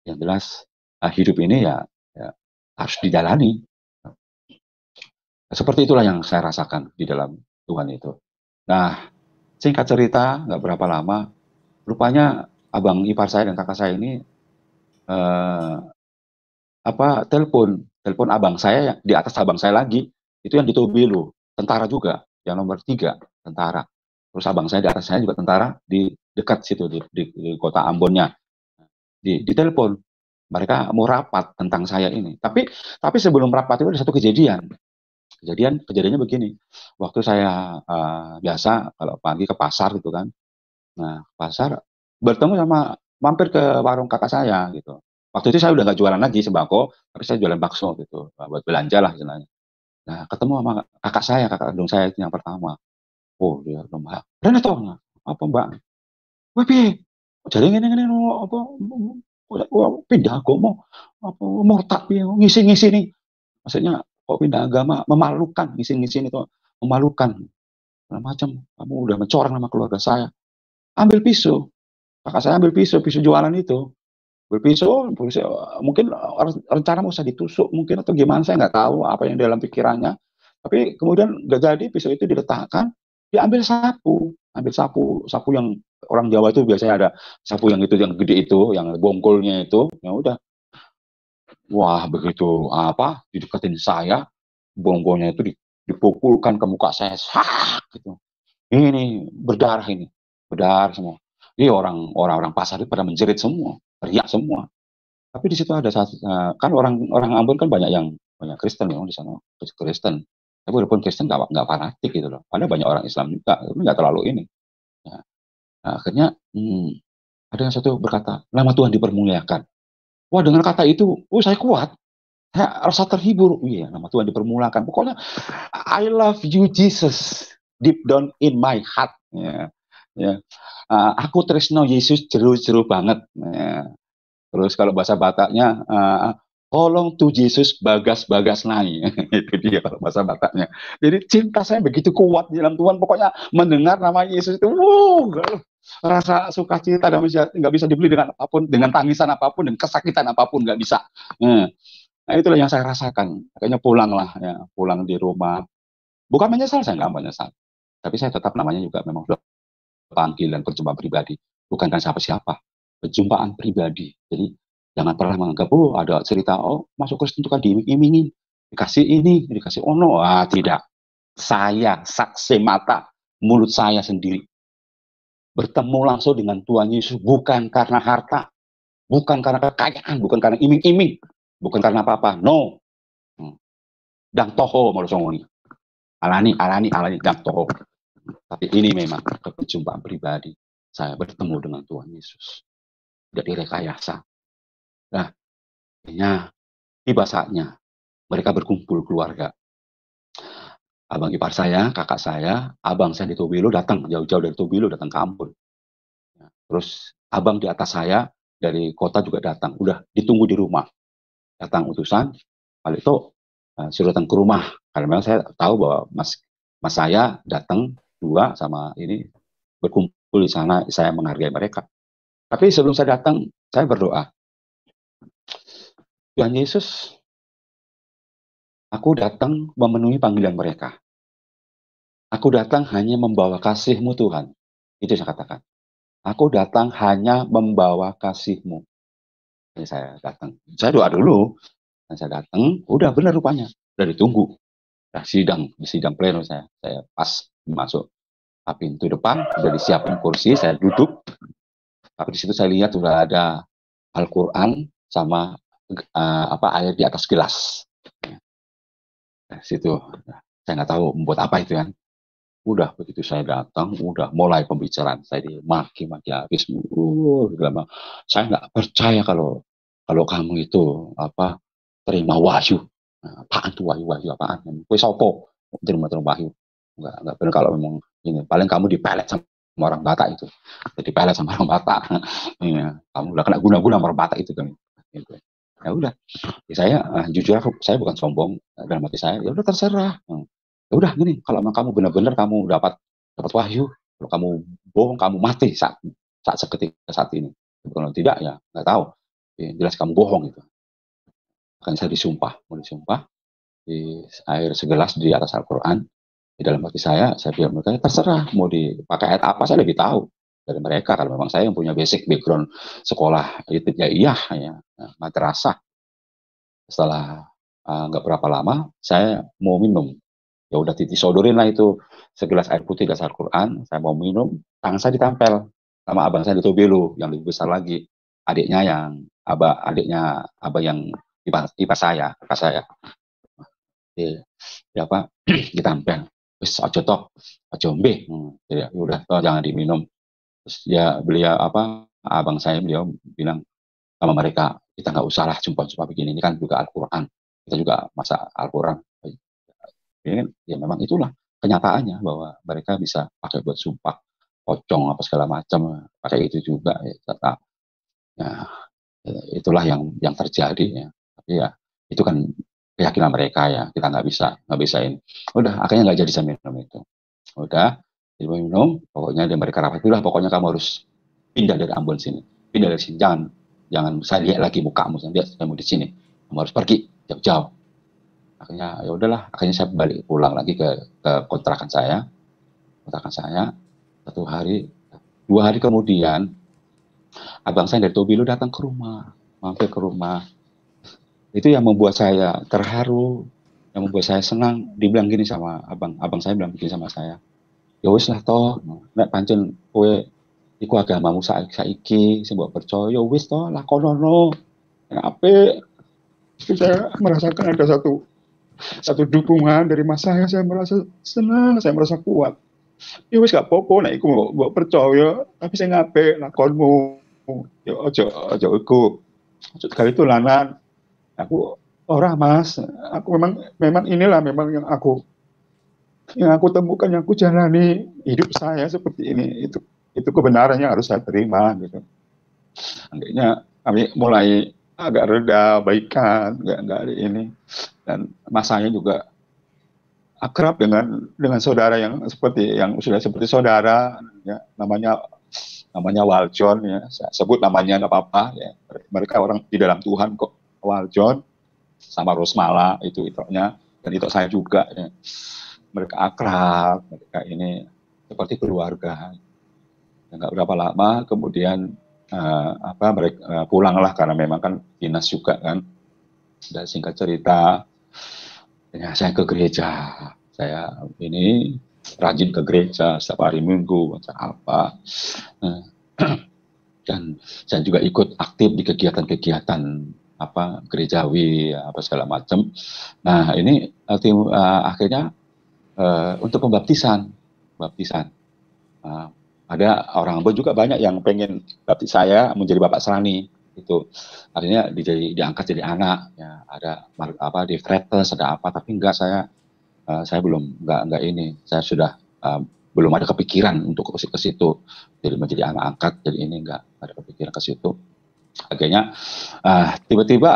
Yang jelas hidup ini ya harus dijalani. Seperti itulah yang saya rasakan di dalam Tuhan itu. Nah, singkat cerita, nggak berapa lama, rupanya abang ipar saya dan kakak saya ini eh, telepon abang saya yang di atas abang saya lagi, itu yang di Tobelo, tentara juga, yang nomor 3, tentara. Terus abang saya di atas saya juga tentara, di dekat situ, di kota Ambonnya. Di telepon, mereka mau rapat tentang saya ini. Tapi sebelum rapat itu ada satu kejadiannya begini. Waktu saya biasa kalau pagi ke pasar gitu kan, nah pasar bertemu sama mampir ke warung kakak saya gitu. Waktu itu saya udah nggak jualan lagi sembako, tapi saya jualan bakso gitu, buat belanja lah istilahnya. Nah, ketemu sama kakak saya, kakak kandung saya itu yang pertama. Oh, dia bilang, Mbak, Rene toh, apa Mbak? Wah, piye? Jadi ngene-ngene apa pindah agama, apa murtad piye, ngisi-ngisi nih. Maksudnya kok pindah agama, memalukan, ngisi-ngisi itu memalukan. Segala macam, kamu udah mencoreng nama keluarga saya. Ambil pisau, kakak saya ambil pisau, pisau jualan itu. Berpisau, mungkin rencana mau saya ditusuk mungkin atau gimana saya nggak tahu apa yang dalam pikirannya. Tapi kemudian nggak jadi pisau itu diletakkan, diambil sapu, ambil sapu, sapu yang orang Jawa itu biasanya ada sapu yang itu yang gede itu, yang bongkolnya itu, ya udah. Wah begitu apa dideketin saya, bongkolnya itu dipukulkan ke muka saya, sak gitu. Ini berdarah ini, berdarah semua. Ini orang-orang pasar itu pada menjerit semua, teriak semua. Tapi di situ ada satu, kan orang Ambon kan banyak Kristen ya di sana, Kristen. Tapi walaupun Kristen nggak fanatik gitu loh. Ada banyak orang Islam juga, tapi nggak terlalu ini. Ya. Nah, akhirnya ada yang satu berkata, nama Tuhan dipermuliakan. Wah dengan kata itu, saya kuat. Saya rasa terhibur. Iya, nama Tuhan dipermuliakan. Pokoknya I love you Jesus deep down in my heart. Ya, ya. Aku tresno Yesus jeru-jeru banget. Ya. Terus kalau bahasa Bataknya, tolong tuh Yesus bagas-bagas naik. Itu dia kalau bahasa Bataknya. Jadi cinta saya begitu kuat di dalam Tuhan. Pokoknya mendengar nama Yesus itu, rasa sukacita nggak bisa dibeli dengan apapun, dengan tangisan apapun, dan kesakitan apapun nggak bisa. Nah itulah yang saya rasakan. Akhirnya pulang lah, ya, pulang di rumah. Bukan menyesal, saya nggak menyesal. Tapi saya tetap namanya juga memang sudah panggilan perjumpaan pribadi. Bukan kan siapa-siapa. Perjumpaan pribadi. Jadi jangan pernah menganggap, ada cerita, masuk Kristen itu kan diiming-imingin. Dikasih ini, dikasih ono. Tidak. Saya, saksi mata, mulut saya sendiri. Bertemu langsung dengan Tuhan Yesus. Bukan karena harta. Bukan karena kekayaan. Bukan karena iming-iming. Bukan karena apa-apa. No. Dan toho, menurut saya. Alani, dan toho. Tapi ini memang perjumpaan pribadi. Saya bertemu dengan Tuhan Yesus. Tidak direkayasa. Nah, tiba saatnya mereka berkumpul keluarga. Abang ipar saya, kakak saya, abang saya di Tobelo datang, jauh-jauh dari Tobelo datang ke Ambon. Terus abang di atas saya dari kota juga datang. Udah ditunggu di rumah. Datang utusan, kali itu suruh datang ke rumah. Karena memang saya tahu bahwa mas saya datang dua sama ini berkumpul di sana, saya menghargai mereka. Tapi sebelum saya datang, saya berdoa. Tuhan Yesus, aku datang memenuhi panggilan mereka. Aku datang hanya membawa kasih-Mu Tuhan. Itu saya katakan. Aku datang hanya membawa kasih-Mu. Jadi saya datang. Saya doa dulu. Dan saya datang, udah benar rupanya. Udah ditunggu. Udah di sidang pleno saya. Saya pas masuk pintu depan, udah disiapin kursi, saya duduk. Tapi di situ saya lihat sudah ada Al-Quran sama air di atas gelas. Nah, situ saya nggak tahu membuat apa itu kan. Udah begitu saya datang, udah mulai pembicaraan saya dimaki-maki habis. Saya nggak percaya kalau kamu itu terima wahyu. Nah, apaan tuh wahyu apaan? Kue sopo terima wahyu. Nggak benar kalau memang ini. Paling kamu dipelet sama orang Batak itu. Jadi pelet sama orang Batak. Ya, kamu udah kena guna-guna sama orang Batak itu kan. Gitu. Ya udah, saya jujur saya bukan sombong dalam hati saya. Ya udah terserah. Ya udah gini, kalau kamu benar-benar kamu dapat wahyu, kalau kamu bohong kamu mati saat seketika saat ini. Kalau tidak ya nggak tahu. Ya, jelas kamu bohong itu. Akan saya mau disumpah di air segelas di atas Al-Quran. Di dalam hati saya bilang mereka terserah mau dipakai ayat apa, saya lebih tahu dari mereka kalau memang saya yang punya basic background sekolah itu ya madrasah. Setelah nggak berapa lama saya mau minum, ya udah disodorin lah itu segelas air putih dari Al-Quran. Saya mau minum, tangan saya ditempel sama abang saya di Tobelo yang lebih besar lagi, adiknya abah yang ipar saya, kakak saya. Ya apa ditempel, wis aja toh, aja mbeh. Jadi udah toh jangan diminum. Terus beliau abang saya beliau bilang sama mereka, kita nggak usah lah sumpah-sumpah begini, ini kan juga Al-Quran, kita juga masa Al-Quran. Ini kan, ya memang itulah kenyataannya bahwa mereka bisa pakai buat sumpah, pocong apa segala macam, pakai itu juga ya, ya, itulah yang terjadi ya. Tapi ya itu kan keyakinan mereka ya, kita nggak bisa ini. Udah akhirnya nggak jadi saya minum itu. Udah minum, pokoknya dia mereka rapat lah, pokoknya kamu harus pindah dari Ambon sini, pindah dari sini, jangan jangan saya lihat lagi mukamu, saya lihat kamu di sini, kamu harus pergi jauh-jauh. Akhirnya ya udahlah, akhirnya saya balik pulang lagi ke kontrakan saya 1 hari, 2 hari kemudian abang saya dari Tobilo datang ke rumah, mampir ke rumah. Itu yang membuat saya terharu, yang membuat saya senang. Dibilang gini sama abang saya bilang gini sama saya, ya wis lah toh, nek pancen kowe iku agamamu saiki sing mbok percaya, ya wis toh lakonono. Apik. Saya merasakan ada satu dukungan dari mas saya merasa senang, saya merasa kuat. Ya wis gak apa-apa nek iku mbok percaya, tapi sing apik lakonmu. Ya aja iku. Sekali itu lanan. Aku orang mas, aku memang inilah memang yang aku temukan, yang aku jalani hidup saya seperti ini. Itu kebenarannya harus saya terima gitu. Akhirnya kami mulai agak reda, baikan, nggak ada ini. Dan masanya juga akrab dengan saudara yang sudah seperti saudara, ya, namanya Waljon ya, saya sebut namanya nggak apa-apa ya. Mereka orang di dalam Tuhan kok. Waljon sama Rosmala itu itoknya, dan itok saya juga ya. Mereka akrab, mereka ini seperti keluarga. Nggak berapa lama kemudian mereka pulanglah karena memang kan dinas juga kan. Dan singkat cerita, ya, saya ke gereja, saya ini rajin ke gereja setiap hari Minggu macam apa. Dan saya juga ikut aktif di kegiatan-kegiatan gerejawi apa segala macam. Nah ini akhirnya untuk pembaptisan ada orang Ambon juga banyak yang pengen baptis saya menjadi Bapak Serani itu, akhirnya diangkat jadi anak ya, ada di Fretes ada apa, tapi enggak, saya belum enggak ini, saya sudah belum ada kepikiran untuk ke situ, jadi menjadi anak angkat, jadi ini enggak ada kepikiran ke situ. Akhirnya tiba-tiba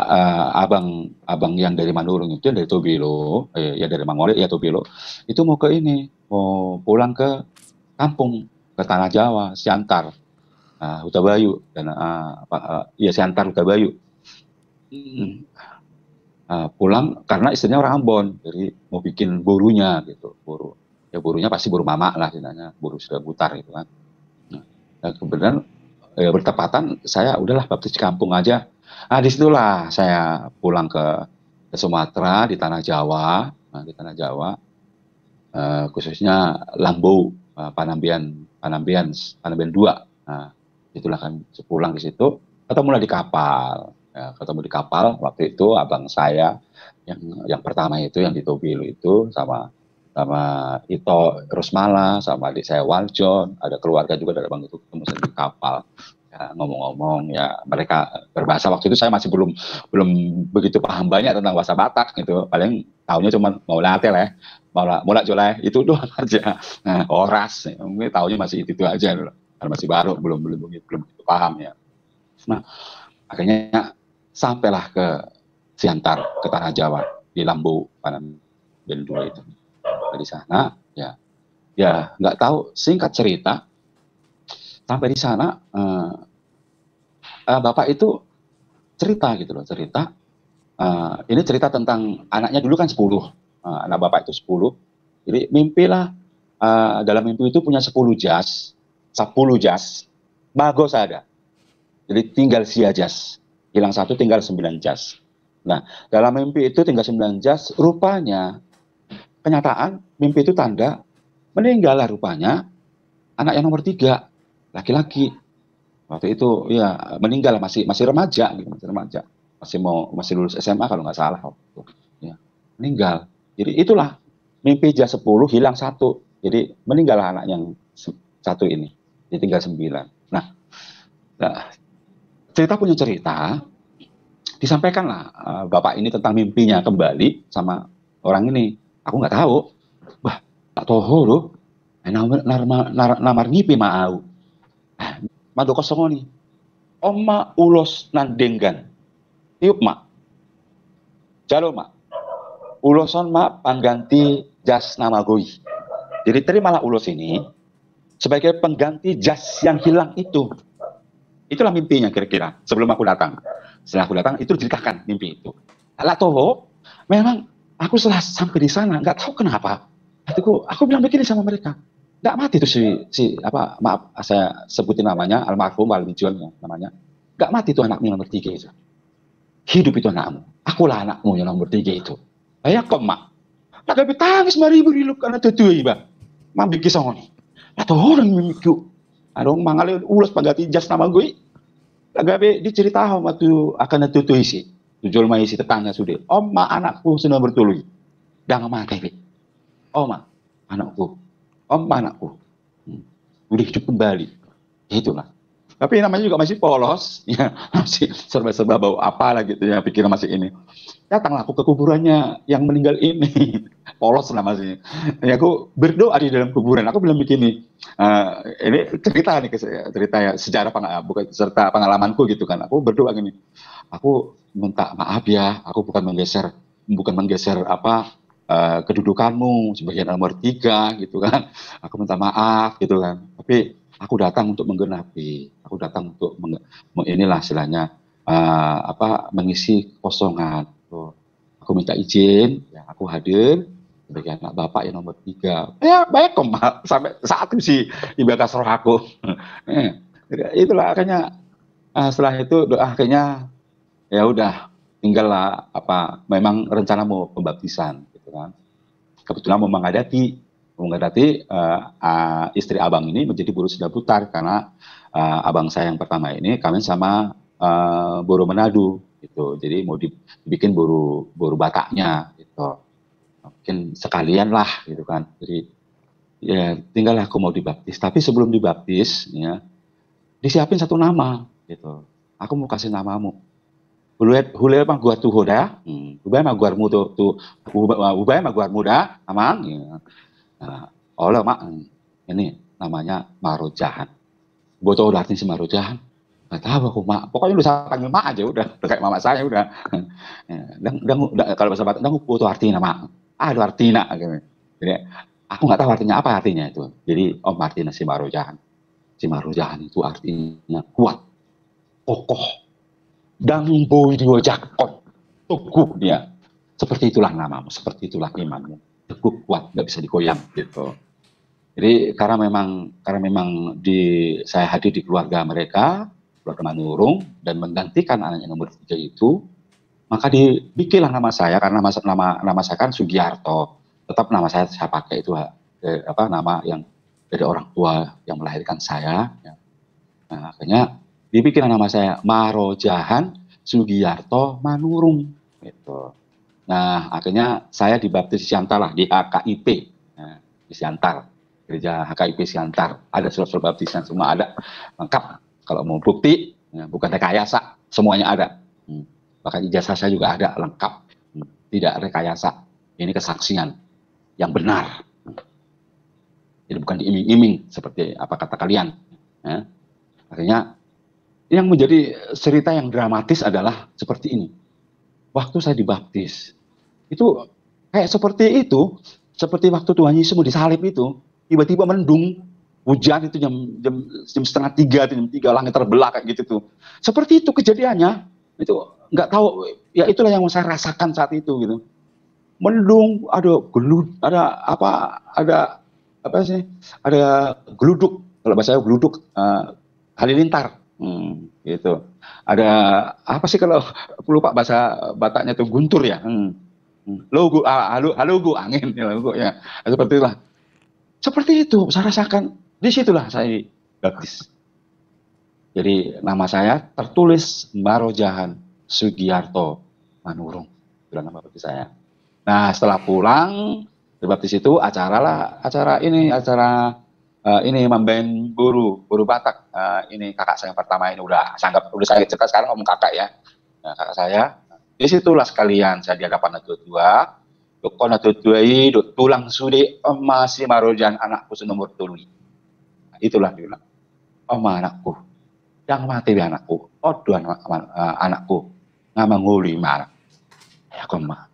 abang yang dari Manurung itu, yang dari Tobilo, ya dari Mangolek ya Tobilo, itu mau pulang ke kampung, ke Tanah Jawa, Siantar, Huta Bayu, dan Siantar Huta Bayu. Pulang karena istrinya orang Ambon, jadi mau bikin borunya gitu, borunya pasti boru mamak lah, istilahnya boru sudah butar gitu kan. Nah, kemudian bertepatan saya udahlah baptis di kampung aja. Disitulah saya pulang ke Sumatera, di Tanah Jawa, khususnya Lambau, Panambian 2. Itulah kan pulang di situ, ketemu di kapal. Ya, ketemu di kapal waktu itu abang saya yang pertama itu, yang di Tobilo itu, sama Ito Rusmala, sama adik saya Waljon, ada keluarga juga dari abang itu, ketemu di kapal. Ya, ngomong-ngomong ya, mereka berbahasa, waktu itu saya masih belum begitu paham banyak tentang bahasa Batak gitu, paling tahunya cuma mau latih lah, mau joleh itu doang aja. Nah, oras mungkin tahunya masih itu aja loh, karena masih baru, belum begitu paham ya. Nah, akhirnya sampailah ke Siantar, ke Tanah Jawa, di Lambau Panambian 2 itu. Dari sana ya nggak tahu, singkat cerita sampai di sana bapak itu cerita gitu loh, ini cerita tentang anaknya dulu kan 10, anak bapak itu 10, jadi mimpilah dalam mimpi itu punya 10 jas, bagus ada, jadi tinggal sia jas, hilang 1 tinggal 9 jas. Nah dalam mimpi itu tinggal 9 jas, rupanya kenyataan mimpi itu tanda meninggal lah rupanya anak yang nomor 3, laki-laki. Waktu itu ya meninggal, masih remaja gitu, masih lulus SMA kalau nggak salah waktu itu. Ya, meninggal. Jadi itulah mimpi jas 10 hilang 1. Jadi meninggal anak yang 1 ini. Jadi tinggal 9. Nah, Nah, cerita punya cerita, disampaikanlah bapak ini tentang mimpinya kembali sama orang ini. Aku nggak tahu. Wah, tak toho loh. Namar ngipi mau. Madu kosong nih. Oma ulos nandenggan. Tiup mak. Jalo mak. Uloson mak pengganti jas nama goi. Jadi terimalah ulos ini sebagai pengganti jas yang hilang itu. Itulah mimpinya kira-kira sebelum aku datang. Setelah aku datang itu diceritakan mimpi itu. Lah toho, memang aku setelah sampai di sana nggak tahu kenapa. Aku bilang begini sama mereka. Nggak mati tuh si apa, maaf saya sebutin namanya, almarhum Walmijuan namanya. Nggak mati tuh anakmu yang nomor 3 itu. Hidup itu anakmu. Akulah anakmu yang nomor 3 itu. Kayak kok mak. Nak gabi tangis maribu riluk karena tutu iba. Mambi kisah ni. Atau orang mimikyu. Adong mangale ulas pagati jas nama gue. Gabi diceritakan waktu akan tutu isi. Tujul ma isi tetangga sudah. Ma anakku sudah bertului. Jangan mati. Ma anakku. Ma anakku. Udah hidup kembali. Itulah. Tapi namanya juga masih polos, ya masih serba-serba bau apalah gitu ya, pikir masih ini. Datanglah aku ke kuburannya yang meninggal ini, polos lah masih. Ya aku berdoa di dalam kuburan. Aku bilang begini, ini cerita nih, cerita ya sejarah bukan serta pengalamanku gitu kan. Aku berdoa gini, aku minta maaf ya, aku bukan menggeser apa kedudukanmu sebagai nomor 3 gitu kan. Aku minta maaf gitu kan. Tapi aku datang untuk menggenapi, aku datang untuk inilah istilahnya mengisi kosongan. Aku minta izin, ya aku hadir sebagai anak bapak yang nomor 3. Ya baik kok mak, sampai saat itu sih ibadah roh aku. Itulah akhirnya setelah itu doa akhirnya ya udah tinggallah memang rencana mau pembaptisan gitu kan. Kebetulan mau menghadapi istri abang ini menjadi buruh sedaputar karena abang saya yang pertama ini kawin sama buruh Manado gitu. Jadi mau dibikin buruh Bataknya gitu. Mungkin sekalian lah gitu kan. Jadi ya tinggal aku mau dibaptis. Tapi sebelum dibaptis ya disiapin satu nama gitu. Aku mau kasih namamu. Hulai mah gua tuh hoda, ubay mah gua muda tuh, ubay mah gua muda, amang. Ya. Nah, oleh mak, ini namanya Marojahan. Gue tau udah artinya si Marojahan. Gak tahu aku mak. Pokoknya lu saya panggil mak aja udah kayak mama saya udah. Kalau bahasa Batak, gue tahu artinya mak. Ada artinya. Gitu. Jadi aku nggak tahu artinya apa artinya itu. Jadi artinya si Marojahan. Si Marojahan itu artinya kuat, kokoh, dan boy diwajakon, teguh dia. Seperti itulah namamu, seperti itulah imanmu. Teguh, kuat, nggak bisa digoyang gitu. Jadi karena memang saya hadir di keluarga mereka, keluarga Manurung, dan menggantikan anaknya nomor 3 itu, maka dibikinlah nama saya karena nama saya kan Sugiarto. Tetap nama saya pakai itu nama yang dari orang tua yang melahirkan saya. Ya. Nah, akhirnya dibikinlah nama saya Marojahan Sugiarto Manurung gitu. Nah, akhirnya saya dibaptis di Siantar lah, di HKIP. Nah, di Siantar, gereja HKIP Siantar. Ada surat-surat baptisan, semua ada. Lengkap. Kalau mau bukti, ya, bukan rekayasa, semuanya ada. Bahkan ijazah saya juga ada, lengkap. Tidak rekayasa. Ini kesaksian yang benar. Jadi bukan diiming-iming, seperti apa kata kalian. Ya. Akhirnya, yang menjadi cerita yang dramatis adalah seperti ini. Waktu saya dibaptis, itu kayak seperti itu, seperti waktu Tuhan Yesus mau disalib itu, tiba-tiba mendung, hujan itu jam 2:30, jam 3 langit terbelah kayak gitu tuh. Seperti itu kejadiannya, itu nggak tahu, ya itulah yang saya rasakan saat itu gitu. Mendung, ada geluduk, kalau bahasa saya geluduk, halilintar. Gitu. Ada apa sih kalau lupa bahasa Bataknya tuh guntur ya. Logo halo angin ya, logo ya. Seperti itulah. Seperti itu saya rasakan. Disitulah saya baptis. Jadi nama saya tertulis Marojahan Sugiarto Manurung. Itu nama baptis saya. Nah, setelah pulang dibaptis itu acara ini memben guru Batak. Ini kakak saya yang pertama ini udah saya cerita sekarang ngomong kakak ya. Nah, kakak saya. Disitulah sekalian saya di hadapan dua. Dokon dua tulang sudi masih marojan anakku senomor tului. Nah, itulah dia bilang. Anakku, yang mati anakku. Anakku. Nama nguli marah. Ya koma.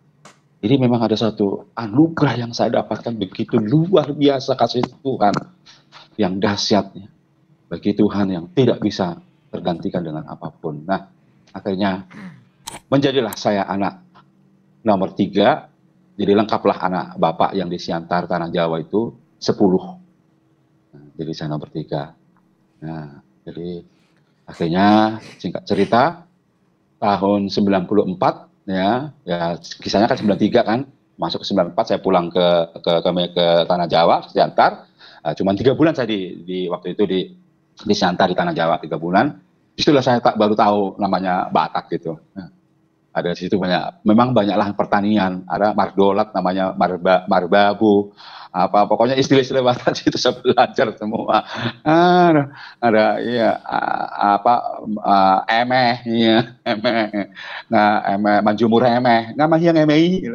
Jadi memang ada satu anugerah yang saya dapatkan begitu luar biasa kasih Tuhan yang dahsyatnya. Bagi Tuhan yang tidak bisa tergantikan dengan apapun. Nah, akhirnya menjadilah saya anak nomor 3. Jadi lengkaplah anak bapak yang di Siantar Tanah Jawa itu 10. Nah, jadi saya nomor 3. Nah, jadi akhirnya singkat cerita tahun 94 ya kisahnya kan 93 kan, masuk ke 94 saya pulang ke Tanah Jawa Siantar. Cuma 3 bulan saya di waktu itu di Siantar di Tanah Jawa 3 bulan. Itulah saya baru tahu namanya Batak gitu. Nah, ada di situ memang banyaklah pertanian, ada mardolat namanya marbabu, pokoknya istilah-istilah Batak itu saya belajar semua. Ada ya emeh ya emeh. Nah, emeh manjumur emeh, nama yang emeh.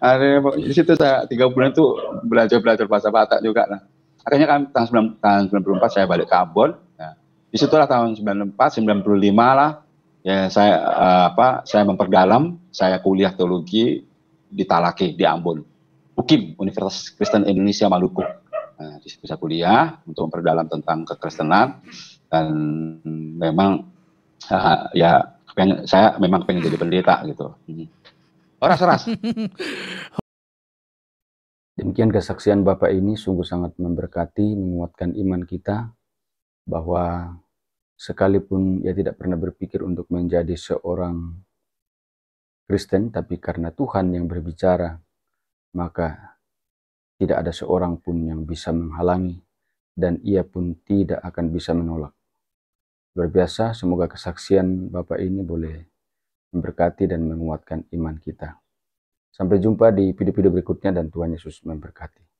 Ada di situ saya 3 bulan itu belajar bahasa Batak juga. Nah, akhirnya kan tahun 94 saya balik ke Ambon. Nah, disitulah tahun 94 95 lah. Ya saya memperdalam, saya kuliah teologi di Talake di Ambon, UKIM Universitas Kristen Indonesia Maluku. Di situ saya kuliah untuk memperdalam tentang kekristenan dan memang saya memang pengen jadi pendeta gitu. Ras. Demikian kesaksian Bapak ini sungguh sangat memberkati, menguatkan iman kita bahwa sekalipun ia tidak pernah berpikir untuk menjadi seorang Kristen, tapi karena Tuhan yang berbicara, maka tidak ada seorang pun yang bisa menghalangi, dan ia pun tidak akan bisa menolak. Luar biasa, semoga kesaksian Bapak ini boleh memberkati dan menguatkan iman kita. Sampai jumpa di video-video berikutnya dan Tuhan Yesus memberkati.